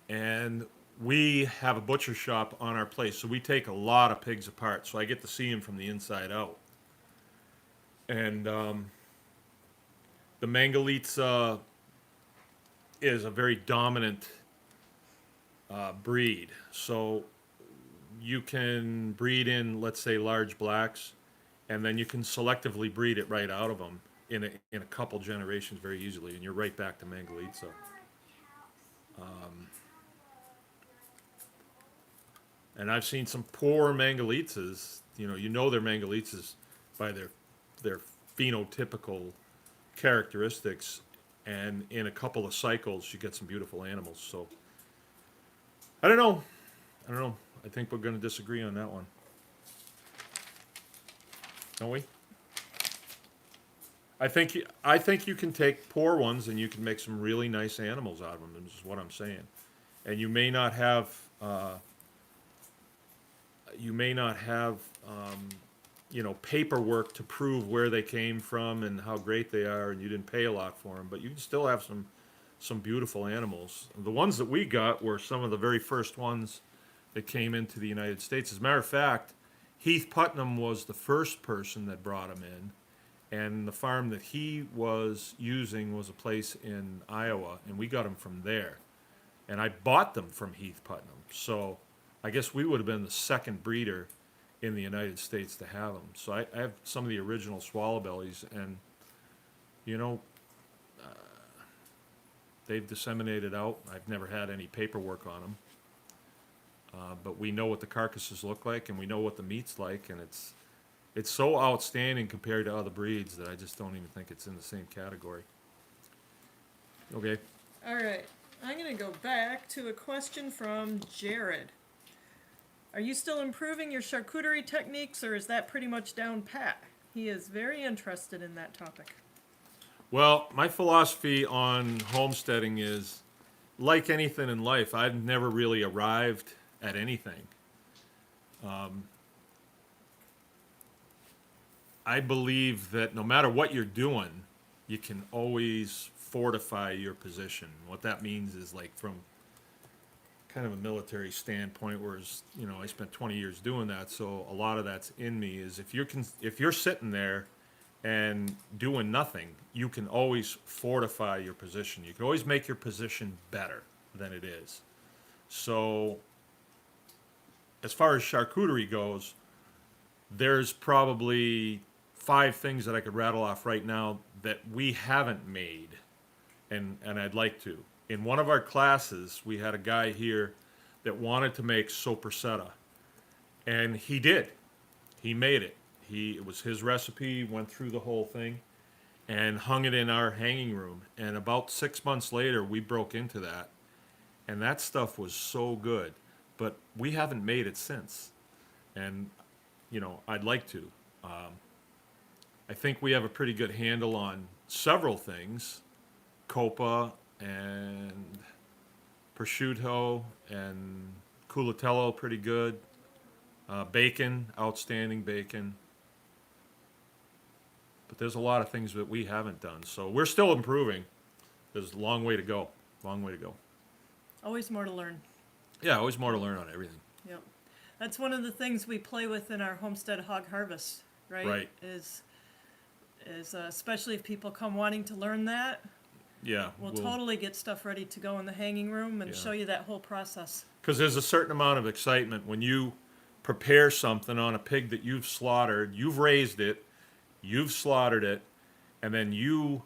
And we have a butcher shop on our place, so we take a lot of pigs apart, so I get to see them from the inside out. And the Mangalitsa is a very dominant breed. So you can breed in, let's say, large blacks, and then you can selectively breed it right out of them in a couple generations very easily, and you're right back to Mangalitsa. And I've seen some poor Mangalitsas. You know they're Mangalitsas by their phenotypical characteristics, and in a couple of cycles you get some beautiful animals. So I don't know. I think we're going to disagree on that one, don't we? I think you can take poor ones and you can make some really nice animals out of them. Is what I'm saying. And you may not have paperwork to prove where they came from and how great they are, and you didn't pay a lot for them, but you can still have some beautiful animals. The ones that we got were some of the very first ones that came into the United States. As a matter of fact, Heath Putnam was the first person that brought them in, and the farm that he was using was a place in Iowa, and we got them from there. And I bought them from Heath Putnam, so I guess we would have been the second breeder in the United States to have them. So I have some of the original swallow bellies, and they've disseminated out. I've never had any paperwork on them, but we know what the carcasses look like, and we know what the meat's like, and it's so outstanding compared to other breeds that I just don't even think it's in the same category. Okay. All right. I'm gonna go back to a question from Jared. Are you still improving your charcuterie techniques, or is that pretty much down pat? He is very interested in that topic. Well, my philosophy on homesteading is, like anything in life, I've never really arrived at anything. I believe that no matter what you're doing, you can always fortify your position. What that means is, like, from kind of a military standpoint, whereas, you know, I spent 20 years doing that, so a lot of that's in me, is if you're sitting there and doing nothing, you can always fortify your position. You can always make your position better than it is. So as far as charcuterie goes, there's probably 5 things that I could rattle off right now that we haven't made, and I'd like to. In one of our classes, we had a guy here that wanted to make sopressata, and he did. He made it. It was his recipe, went through the whole thing, and hung it in our hanging room. And about 6 months later, we broke into that, and that stuff was so good. But we haven't made it since, and you know, I'd like to. I think we have a pretty good handle on several things: copa and prosciutto and culatello, pretty good. Bacon, outstanding bacon. But there's a lot of things that we haven't done, so we're still improving. There's a long way to go. Long way to go. Always more to learn. Yeah, always more to learn on everything. Yep. That's one of the things we play with in our Homestead Hog Harvest, right? Right. Is especially if people come wanting to learn that, Yeah. we'll totally get stuff ready to go in the hanging room and Yeah. show you that whole process. Because there's a certain amount of excitement when you prepare something on a pig that you've slaughtered, you've raised it, you've slaughtered it, and then you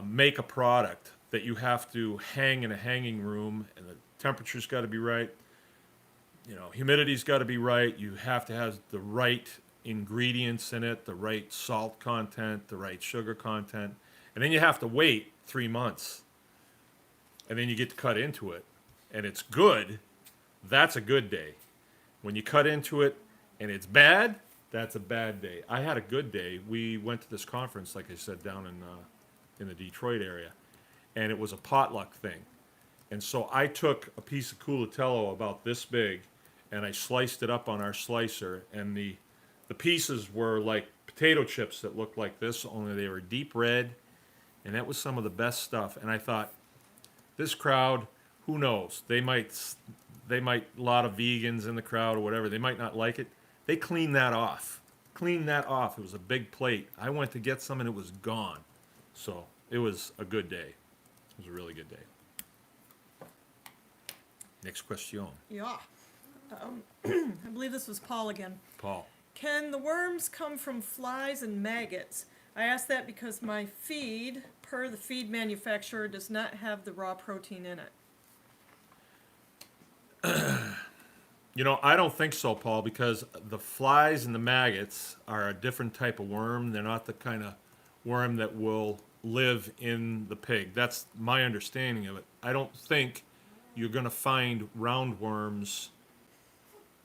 make a product that you have to hang in a hanging room, and the temperature's got to be right. You know, humidity's got to be right. You have to have the right ingredients in it, the right salt content, the right sugar content, and then you have to wait 3 months, and then you get to cut into it, and it's good. That's a good day. When you cut into it and it's bad, that's a bad day. I had a good day. We went to this conference, like I said, down in the Detroit area, and it was a potluck thing. And so I took a piece of culatello about this big, and I sliced it up on our slicer, and the pieces were like potato chips that looked like this, only they were deep red, and that was some of the best stuff. And I thought, this crowd, who knows? They might, a lot of vegans in the crowd or whatever, they might not like it. They cleaned that off. Cleaned that off. It was a big plate. I went to get some and it was gone. So it was a good day. It was a really good day. Next question. Yeah. I believe this was Paul again. Paul. Can the worms come from flies and maggots? I ask that because my feed, per the feed manufacturer, does not have the raw protein in it. You know, I don't think so, Paul, because the flies and the maggots are a different type of worm. They're not the kind of worm that will live in the pig. That's my understanding of it. I don't think you're going to find roundworms.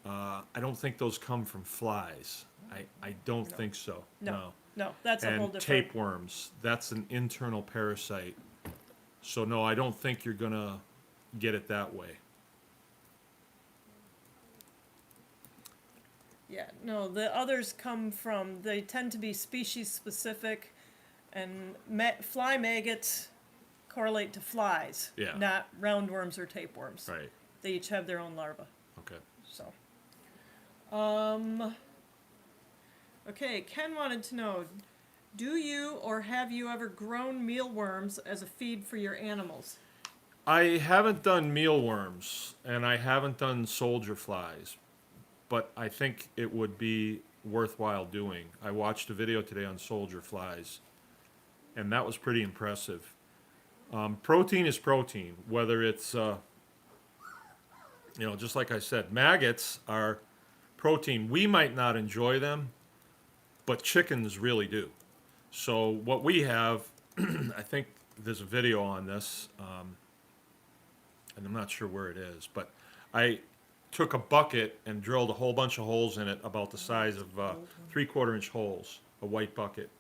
I don't think those come from flies. I don't think so. No, that's a whole And different. tapeworms, that's an internal parasite. So no, I don't think you're going to get it that way. Yeah, no, the others they tend to be species specific, and fly maggots correlate to flies, Yeah. not roundworms or tapeworms. Right. They each have their own larvae, Okay. so. Okay, Ken wanted to know, do you or have you ever grown mealworms as a feed for your animals? I haven't done mealworms, and I haven't done soldier flies, but I think it would be worthwhile doing. I watched a video today on soldier flies, and that was pretty impressive. Protein is protein, whether it's, just like I said, maggots are protein. We might not enjoy them, but chickens really do. So what we have, I think there's a video on this. and I'm not sure where it is, but I took a bucket and drilled a whole bunch of holes in it about the size of 3/4 inch holes, a white bucket.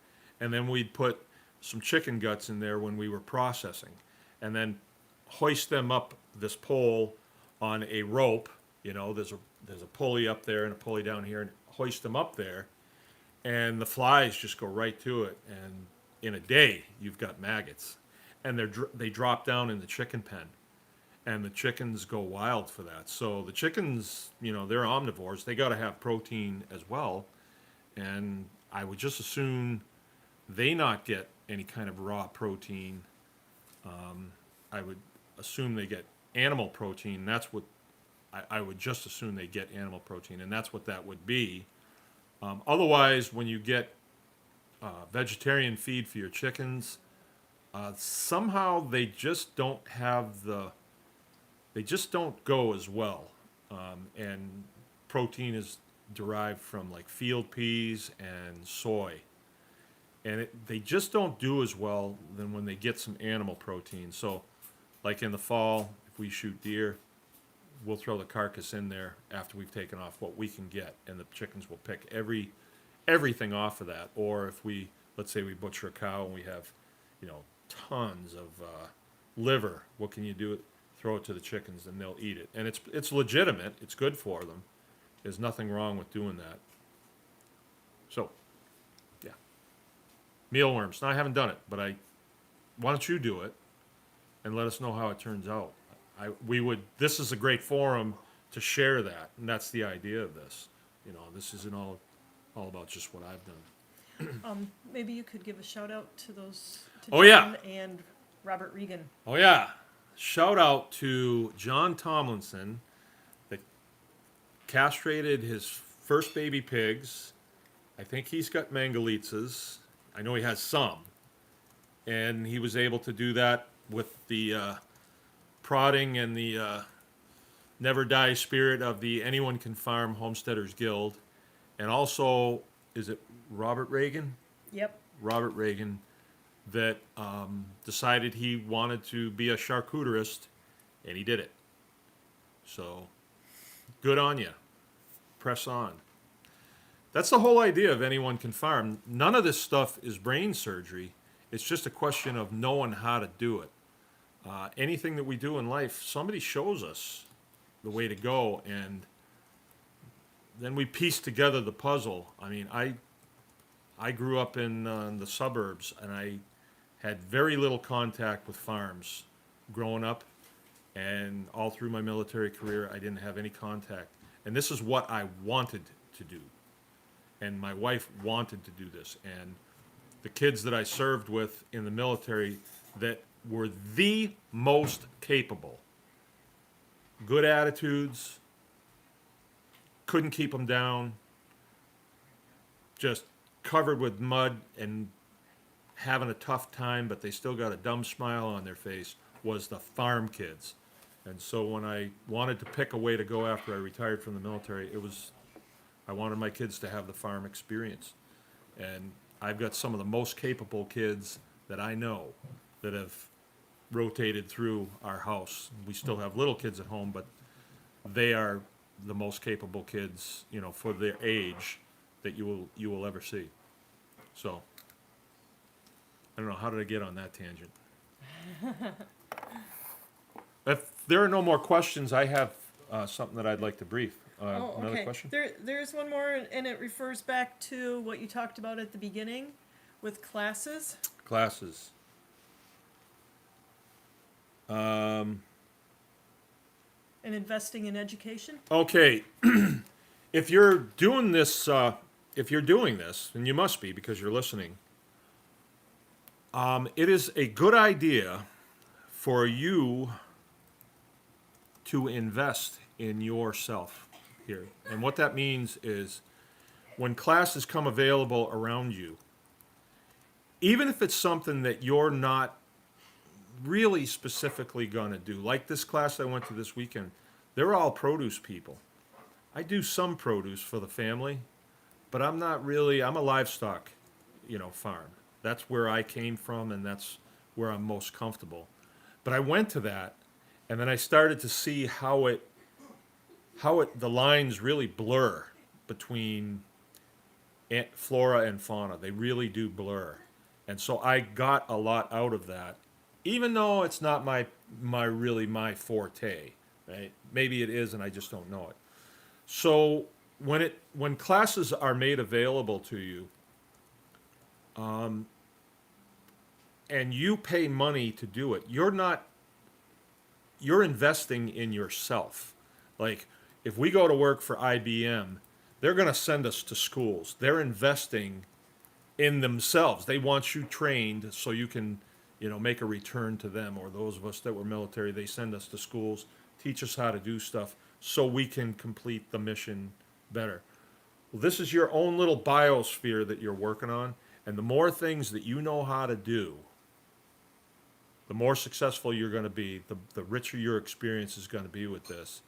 And then we'd put some chicken guts in there when we were processing, and then hoist them up this pole on a rope. There's a pulley up there and a pulley down here, and hoist them up there, and the flies just go right to it. And in a day, you've got maggots, and they drop down in the chicken pen, and the chickens go wild for that. So the chickens, they're omnivores. They got to have protein as well, and I would just assume they not get any kind of raw protein. I would assume they get animal protein. That's what I would just assume they get animal protein, and that's what that would be. Otherwise, when you get vegetarian feed for your chickens, somehow they just don't go as well. And protein is derived from like field peas and soy. And they just don't do as well than when they get some animal protein. So, like in the fall, if we shoot deer, we'll throw the carcass in there after we've taken off what we can get, and the chickens will pick everything off of that. Or if let's say we butcher a cow and we have, tons of liver, what can you do? Throw it to the chickens and they'll eat it. And it's legitimate. It's good for them. There's nothing wrong with doing that. So, yeah. Mealworms. Now, I haven't done it, but why don't you do it and let us know how it turns out? This is a great forum to share that, and that's the idea of this. This isn't all about just what I've done. Maybe you could give a shout out to those, to Oh, yeah. John and Robert Regan. Oh, yeah. Shout out to John Tomlinson that castrated his first baby pigs. I think he's got mangalitzas. I know he has some. And he was able to do that with the prodding and the never die spirit of the Anyone Can Farm Homesteaders Guild. And also, is it Robert Reagan? Yep. Robert Reagan that decided he wanted to be a charcuterist, and he did it. So, good on you. Press on. That's the whole idea of Anyone Can Farm. None of this stuff is brain surgery. It's just a question of knowing how to do it. Anything that we do in life, somebody shows us the way to go, and then we piece together the puzzle. I mean, I grew up in the suburbs, and I had very little contact with farms growing up, and all through my military career, I didn't have any contact. And this is what I wanted to do. And my wife wanted to do this. And the kids that I served with in the military that were the most capable, good attitudes, couldn't keep them down, just covered with mud and having a tough time, but they still got a dumb smile on their face, was the farm kids. And so when I wanted to pick a way to go after I retired from the military, I wanted my kids to have the farm experience. And I've got some of the most capable kids that I know that have rotated through our house. We still have little kids at home, but they are the most capable kids, for their age that you will ever see. So, I don't know, how did I get on that tangent? If there are no more questions, I have something that I'd like to brief. Another question? There's one more, and it refers back to what you talked about at the beginning with classes. Classes. And investing in education. Okay. If you're doing this, and you must be because you're listening, it is a good idea for you to invest in yourself here. And what that means is when classes come available around you, even if it's something that you're not really specifically going to do, like this class I went to this weekend, they're all produce people. I do some produce for the family, but I'm a livestock, farm. That's where I came from, and that's where I'm most comfortable. But I went to that, And then I started to see how the lines really blur between flora and fauna. They really do blur. And so I got a lot out of that, even though it's not my forte, right? Maybe it is and I just don't know it. So when classes are made available to you, and you pay money to do it, you're investing in yourself. Like, if we go to work for IBM, they're going to send us to schools. They're investing in themselves. They want you trained so you can, make a return to them. Or those of us that were military, they send us to schools, teach us how to do stuff so we can complete the mission better. Well, this is your own little biosphere that you're working on. And the more things that you know how to do, the more successful you're going to be, the richer your experience is going to be with this.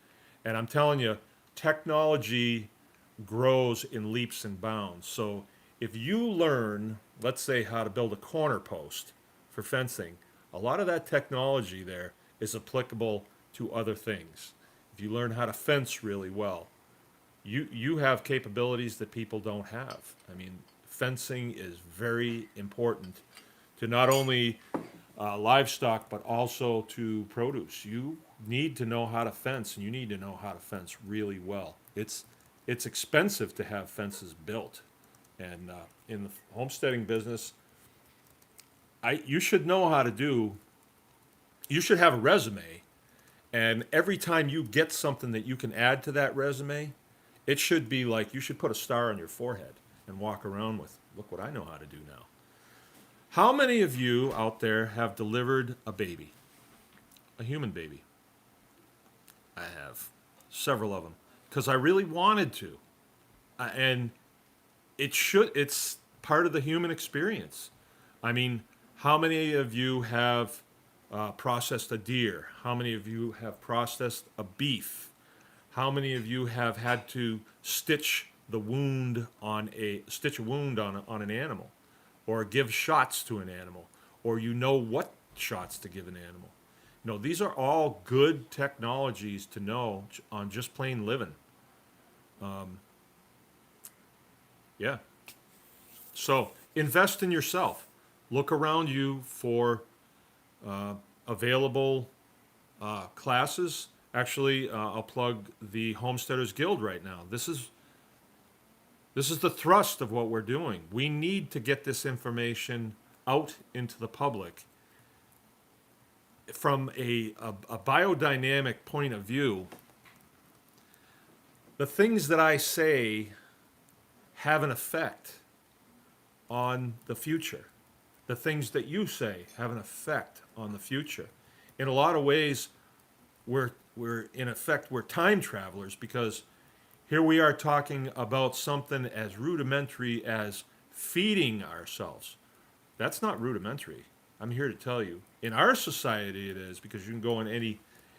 And I'm telling you, technology grows in leaps and bounds. So if you learn, let's say, how to build a corner post for fencing, a lot of that technology there is applicable to other things. If you learn how to fence really well, you have capabilities that people don't have. I mean, fencing is very important to not only livestock, but also to produce. You need to know how to fence, and you need to know how to fence really well. It's expensive to have fences built, and in the homesteading business, you should know how to do. You should have a resume, and every time you get something that you can add to that resume, it should be like you should put a star on your forehead and walk around with, look what I know how to do now. How many of you out there have delivered a baby? A human baby? I have. Several of them. Because I really wanted to. And it's part of the human experience. I mean, how many of you have processed a deer? How many of you have processed a beef? How many of you have had to stitch a wound on an animal? Or give shots to an animal, or what shots to give an animal. These are all good technologies to know on just plain living. Yeah. So invest in yourself. Look around you for available classes. Actually, I'll plug the Homesteaders Guild right now. This is the thrust of what we're doing. We need to get this information out into the public. From a biodynamic point of view, the things that I say have an effect on the future. The things that you say have an effect on the future. In a lot of ways, we're time travelers, because here we are talking about something as rudimentary as feeding ourselves. That's not rudimentary. I'm here to tell you. In our society it is, because you can go in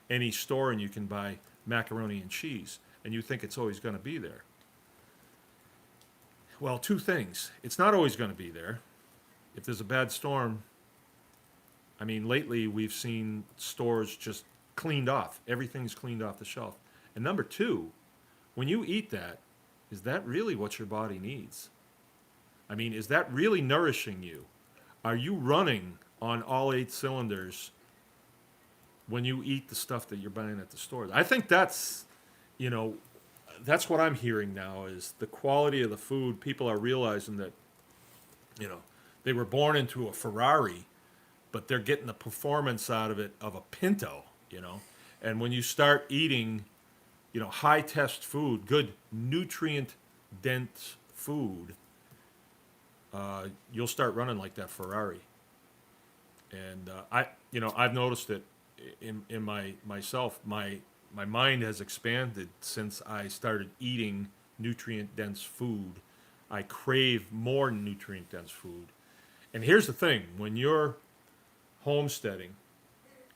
any store and you can buy macaroni and cheese, and you think it's always going to be there. Well, two things. It's not always going to be there. If there's a bad storm, I mean, lately we've seen stores just cleaned off. Everything's cleaned off the shelf. And number two, when you eat that, is that really what your body needs? I mean, is that really nourishing you? Are you running on all 8 cylinders when you eat the stuff that you're buying at the stores? I think that's what I'm hearing now, is the quality of the food. People are realizing that, they were born into a Ferrari, but they're getting the performance out of it of a Pinto, And when you start eating high test food, good nutrient dense food, you'll start running like that Ferrari. And I've noticed it in myself. My mind has expanded since I started eating nutrient dense food. I crave more nutrient dense food. And here's the thing: when you're homesteading,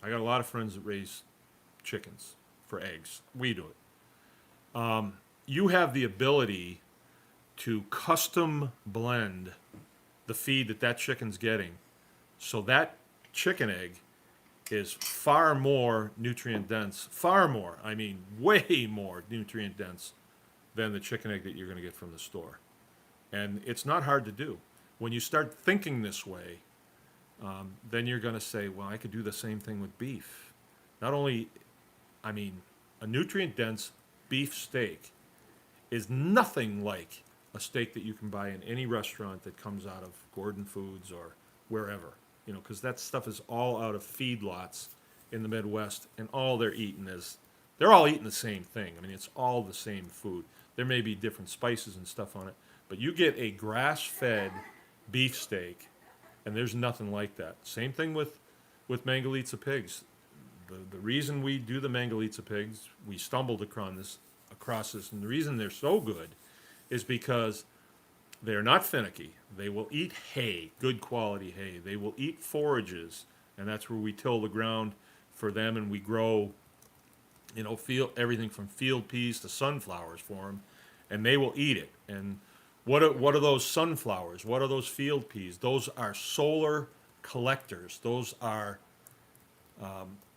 I got a lot of friends that raise chickens for eggs. We do it. You have the ability to custom blend the feed that chicken's getting, so that chicken egg is far more nutrient dense, far more, I mean, way more nutrient dense than the chicken egg that you're going to get from the store. And it's not hard to do. When you start thinking this way, then you're going to say, well, I could do the same thing with beef. Not only, I mean, a nutrient dense beef steak is nothing like a steak that you can buy in any restaurant that comes out of Gordon Foods or wherever, you know, because that stuff is all out of feedlots in the Midwest, and all they're eating is, they're all eating the same thing. I mean, it's all the same food. There may be different spices and stuff on it, but you get a grass-fed beef steak, and there's nothing like that. Same thing with Mangalitsa pigs. The reason we do the Mangalitsa pigs, we stumbled across this, and the reason they're so good is because they're not finicky. They will eat hay, good quality hay. They will eat forages, and that's where we till the ground for them, and we grow, you know, everything from field peas to sunflowers for them, and they will eat it. And what are those sunflowers? What are those field peas? Those are solar collectors. Those are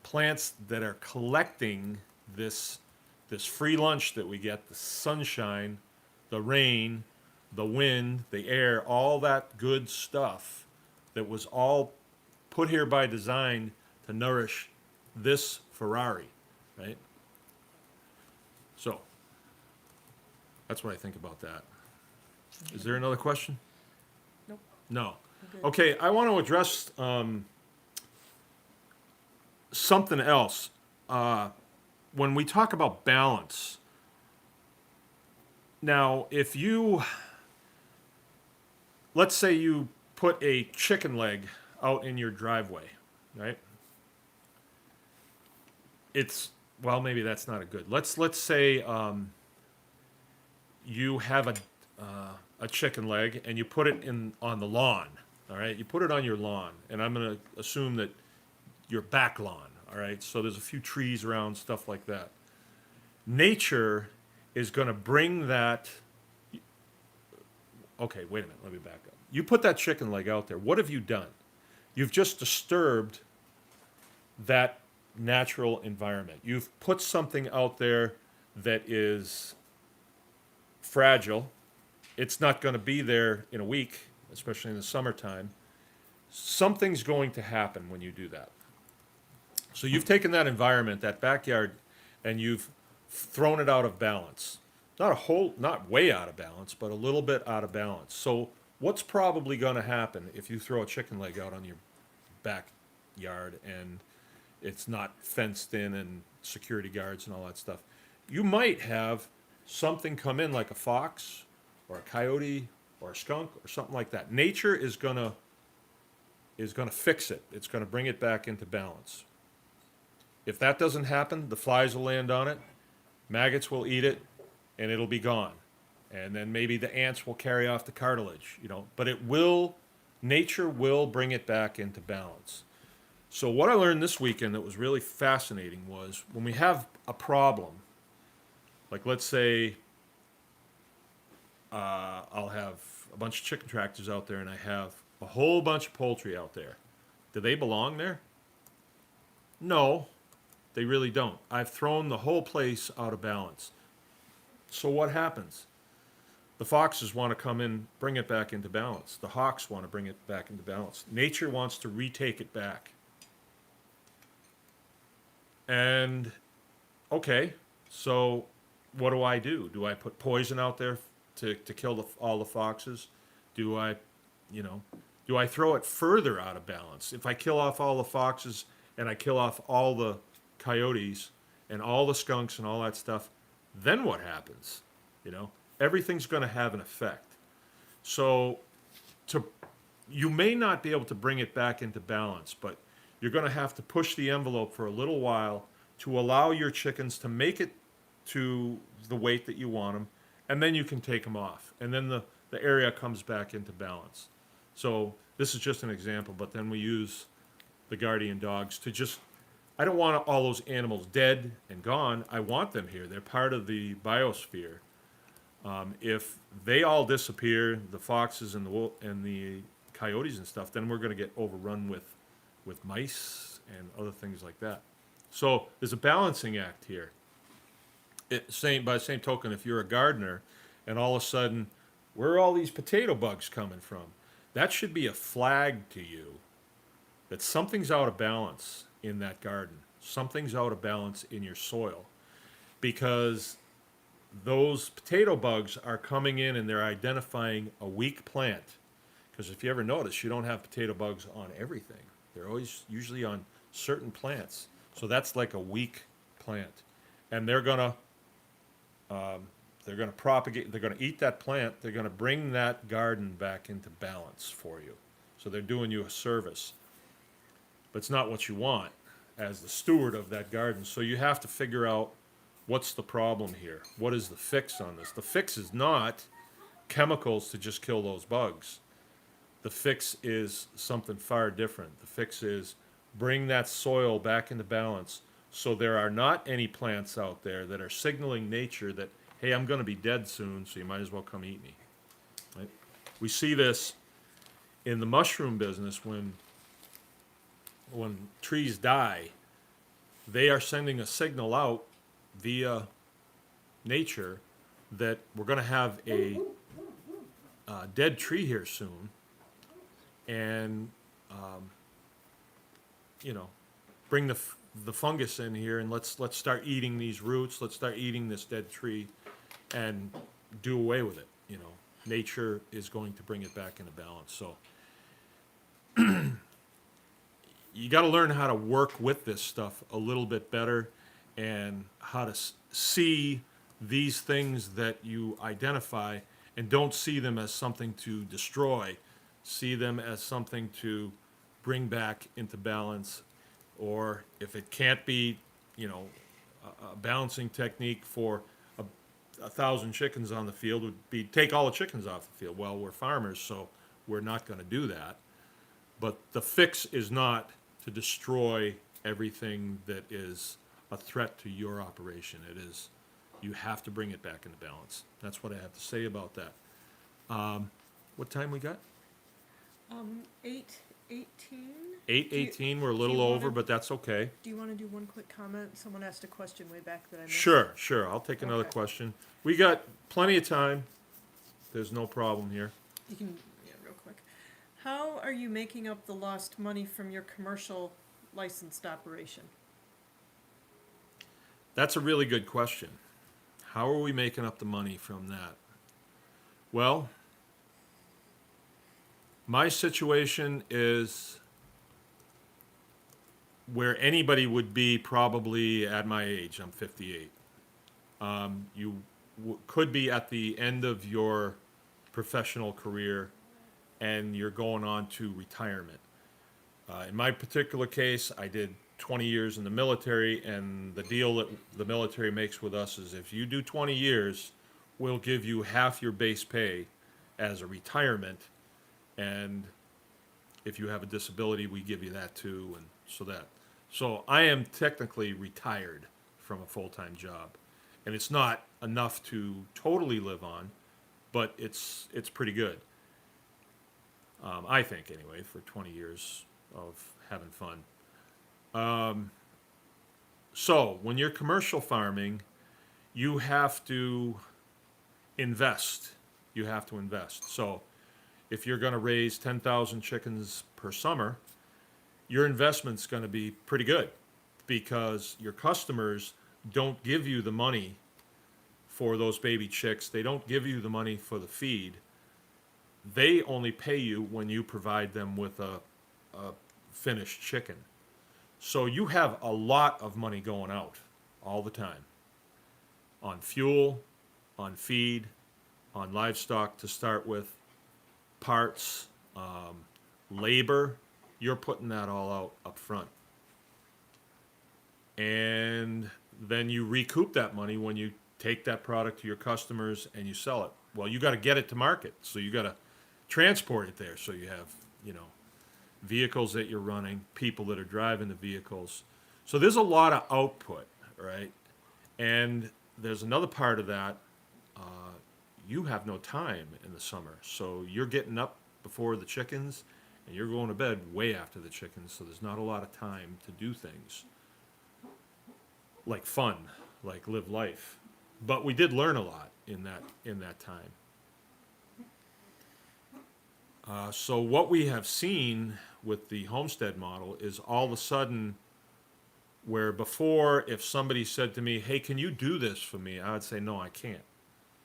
plants that are collecting this free lunch that we get, the sunshine, the rain, the wind, the air, all that good stuff that was all put here by design to nourish this Ferrari, right? So, that's what I think about that. Is there another question? Nope. No. I'm good. Okay, I want to address something else. When we talk about balance, now, if you, let's say you put a chicken leg out in your driveway, right? It's, well, maybe that's not a good. Let's say you have a chicken leg and you put it on the lawn, all right? You put it on your lawn, and I'm going to assume that your back lawn, all right? So there's a few trees around, stuff like that. Nature is going to bring that. Okay, wait a minute. Let me back up. You put that chicken leg out there. What have you done? You've just disturbed that natural environment. You've put something out there that is fragile. It's not going to be there in a week, especially in the summertime. Something's going to happen when you do that. So you've taken that environment, that backyard, and you've thrown it out of balance. Not way out of balance, but a little bit out of balance. So what's probably going to happen if you throw a chicken leg out on your backyard and it's not fenced in and security guards and all that stuff? You might have something come in like a fox or a coyote or a skunk or something like that. Nature is going to fix it. It's going to bring it back into balance. If that doesn't happen, the flies will land on it, maggots will eat it, and it'll be gone. And then maybe the ants will carry off the cartilage, you know. But nature will bring it back into balance. So what I learned this weekend that was really fascinating was when we have a problem, like let's say I'll have a bunch of chicken tractors out there and I have a whole bunch of poultry out there. Do they belong there? No, they really don't. I've thrown the whole place out of balance. So what happens? The foxes want to come in, bring it back into balance. The hawks want to bring it back into balance. Nature wants to retake it back. And, okay, so what do? Do I put poison out there to kill all the foxes? Do I throw it further out of balance? If I kill off all the foxes and I kill off all the coyotes and all the skunks and all that stuff, then what happens? You know, everything's going to have an effect. So you may not be able to bring it back into balance, but you're going to have to push the envelope for a little while to allow your chickens to make it to the weight that you want them, and then you can take them off. And then the area comes back into balance. So this is just an example, but then we use the guardian dogs to just, I don't want all those animals dead and gone. I want them here. They're part of the biosphere. If they all disappear, the foxes and the coyotes and stuff, then we're going to get overrun with mice and other things like that. So there's a balancing act here. By the same token, if you're a gardener and all of a sudden, where are all these potato bugs coming from? That should be a flag to you that something's out of balance in that garden. Something's out of balance in your soil, because those potato bugs are coming in and they're identifying a weak plant. Because if you ever notice, you don't have potato bugs on everything. They're always usually on certain plants. So that's like a weak plant. And they're gonna propagate, they're gonna eat that plant, they're gonna bring that garden back into balance for you. So they're doing you a service. But it's not what you want as the steward of that garden. So you have to figure out, what's the problem here? What is the fix on this? The fix is not chemicals to just kill those bugs. The fix is something far different. The fix is bring that soil back into balance so there are not any plants out there that are signaling nature that, hey, I'm going to be dead soon, so you might as well come eat me. Right? We see this in the mushroom business when trees die. They are sending a signal out via nature that we're going to have a dead tree here soon, and bring the fungus in here, and let's start eating these roots. Let's start eating this dead tree, and do away with it. Nature is going to bring it back into balance. So you got to learn how to work with this stuff a little bit better, and how to see these things that you identify, and don't see them as something to destroy. See them as something to bring back into balance. Or if it can't be, a balancing technique for 1,000 chickens on the field, would be take all the chickens off the field. Well, we're farmers, so we're not going to do that. But the fix is not to destroy everything that is a threat to your operation. It is, you have to bring it back into balance. That's what I have to say about that. What time we got? 8:18. 8:18. We're a little do you over, wanna- but that's okay. Do you want to do one quick comment? Someone asked a question way back that I missed. Sure. I'll take another Okay. question. We got plenty of time. There's no problem here. You can, yeah, real quick. How are you making up the lost money from your commercial licensed operation? That's a really good question. How are we making up the money from that? Well, my situation is where anybody would be probably at my age. I'm 58. You could be at the end of your professional career, and you're going on to retirement. In my particular case, I did 20 years in the military, and the deal that the military makes with us is if you do 20 years, we'll give you half your base pay as a retirement, and if you have a disability, we give you that too, and so I am technically retired from a full-time job, and it's not enough to totally live on, but it's pretty good. I think anyway, for 20 years of having fun. So when you're commercial farming, you have to invest. So if you're going to raise 10,000 chickens per summer, your investment's going to be pretty good, because your customers don't give you the money for those baby chicks. They don't give you the money for the feed. They only pay you when you provide them with a finished chicken. So you have a lot of money going out all the time on fuel, on feed, on livestock to start with, parts, labor. You're putting that all out up front. And then you recoup that money when you take that product to your customers and you sell it. Well, you got to get it to market, so you got to transport it there. So you have, vehicles that you're running, people that are driving the vehicles. So there's a lot of output, right? And there's another part of that. You have no time in the summer, so you're getting up before the chickens and you're going to bed way after the chickens, so there's not a lot of time to do things like fun, like live life. But we did learn a lot in that time. So what we have seen with the homestead model is all of a sudden, where before if somebody said to me, hey, can you do this for me? I would say, no, I can't.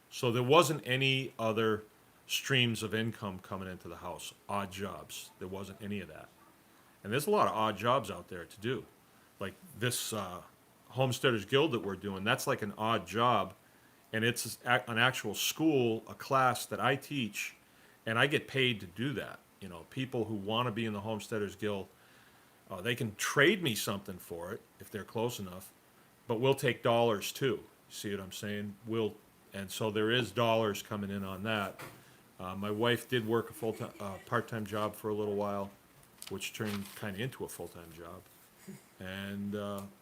So there wasn't any other streams of income coming into the house, odd jobs. There wasn't any of that. And there's a lot of odd jobs out there to do. Like this Homesteaders Guild that we're doing, that's like an odd job. And it's an actual school, a class that I teach, and I get paid to do that. You know, people who want to be in the Homesteaders Guild, they can trade me something for it if they're close enough, but we'll take dollars too. See what I'm saying? And so there is dollars coming in on that. My wife did work a part-time job for a little while, which turned kind of into a full-time job, and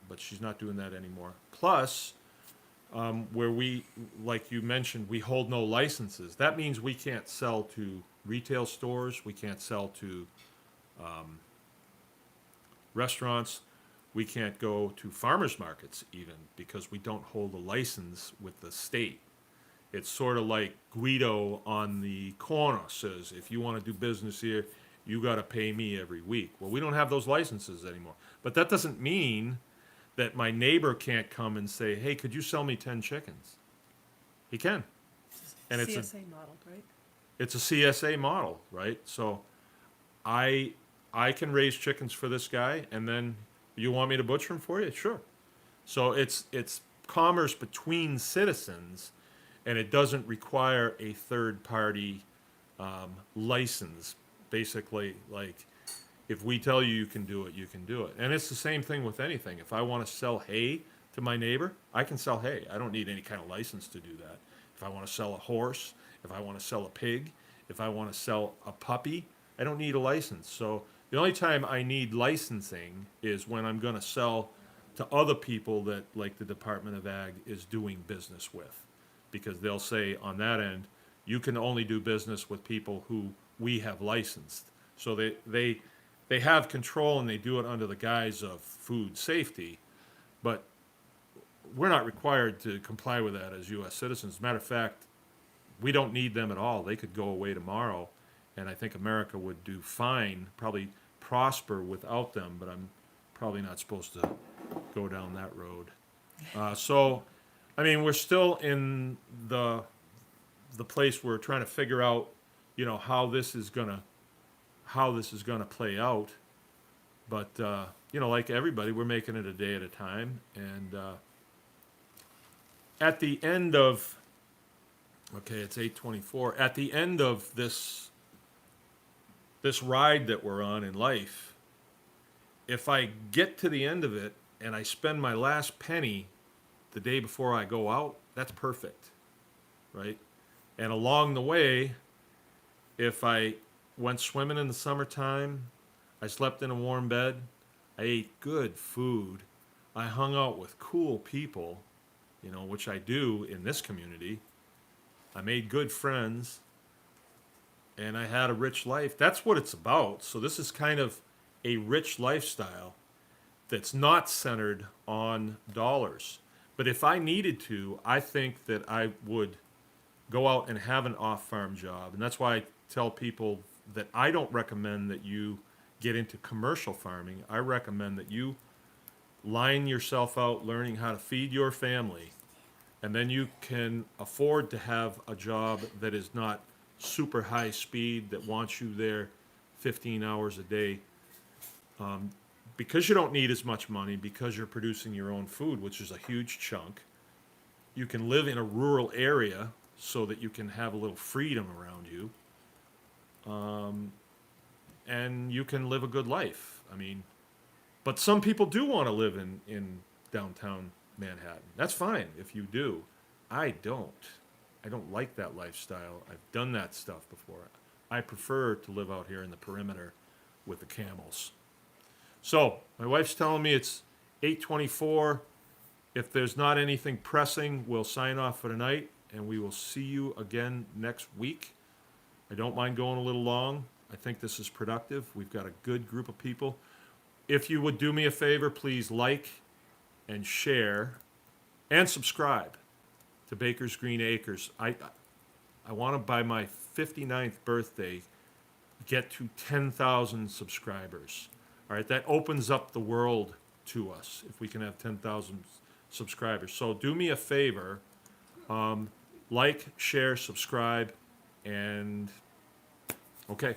but she's not doing that anymore. Plus, where we, like you mentioned, we hold no licenses. That means we can't sell to retail stores. We can't sell to restaurants. We can't go to farmers markets even because we don't hold a license with the state. It's sort of like Guido on the corner says, if you want to do business here, you got to pay me every week. Well, we don't have those licenses anymore. But that doesn't mean that my neighbor can't come and say, hey, could you sell me 10 chickens? He can. And it's CSA model, right? It's a CSA model, right? So I can raise chickens for this guy, and then you want me to butcher them for you? Sure. So it's commerce between citizens, and it doesn't require a third party license. Basically, like if we tell you you can do it, you can do it. And it's the same thing with anything. If I want to sell hay to my neighbor, I can sell hay. I don't need any kind of license to do that. If I want to sell a horse, if I want to sell a pig, if I want to sell a puppy, I don't need a license. So the only time I need licensing is when I'm going to sell to other people that, like the Department of Ag is doing business with, because they'll say on that end, you can only do business with people who we have licensed. So they have control, and they do it under the guise of food safety, but we're not required to comply with that as U.S. citizens. Matter of fact, we don't need them at all. They could go away tomorrow, and I think America would do fine, probably prosper without them, but I'm probably not supposed to go down that road. So, I mean, we're still in the place where we're trying to figure out, you know, how this is gonna play out. But you know, like everybody, we're making it a day at a time. And at the end of, okay, it's 8:24. At the end of this ride that we're on in life, if I get to the end of it and I spend my last penny the day before I go out, that's perfect, right? And along the way, if I went swimming in the summertime, I slept in a warm bed, I ate good food, I hung out with cool people, you know, which I do in this community, I made good friends, and I had a rich life. That's what it's about. So this is kind of a rich lifestyle that's not centered on dollars. But if I needed to, I think that I would go out and have an off-farm job. And that's why I tell people that I don't recommend that you get into commercial farming. I recommend that you line yourself out learning how to feed your family, and then you can afford to have a job that is not super high speed, that wants you there 15 hours a day, because you don't need as much money, because you're producing your own food, which is a huge chunk. You can live in a rural area so that you can have a little freedom around you, and you can live a good life. I mean, but some people do want to live in downtown Manhattan. That's fine if you do. I don't. I don't like that lifestyle. I've done that stuff before. I prefer to live out here in the perimeter with the camels. So my wife's telling me it's 8:24. If there's not anything pressing, we'll sign off for tonight, and we will see you again next week. I don't mind going a little long. I think this is productive. We've got a good group of people. If you would do me a favor, please like and share and subscribe to Baker's Green Acres. I want to, by my 59th birthday, get to 10,000 subscribers. All right, that opens up the world to us if we can have 10,000 subscribers. So do me a favor, like, share, subscribe, and okay.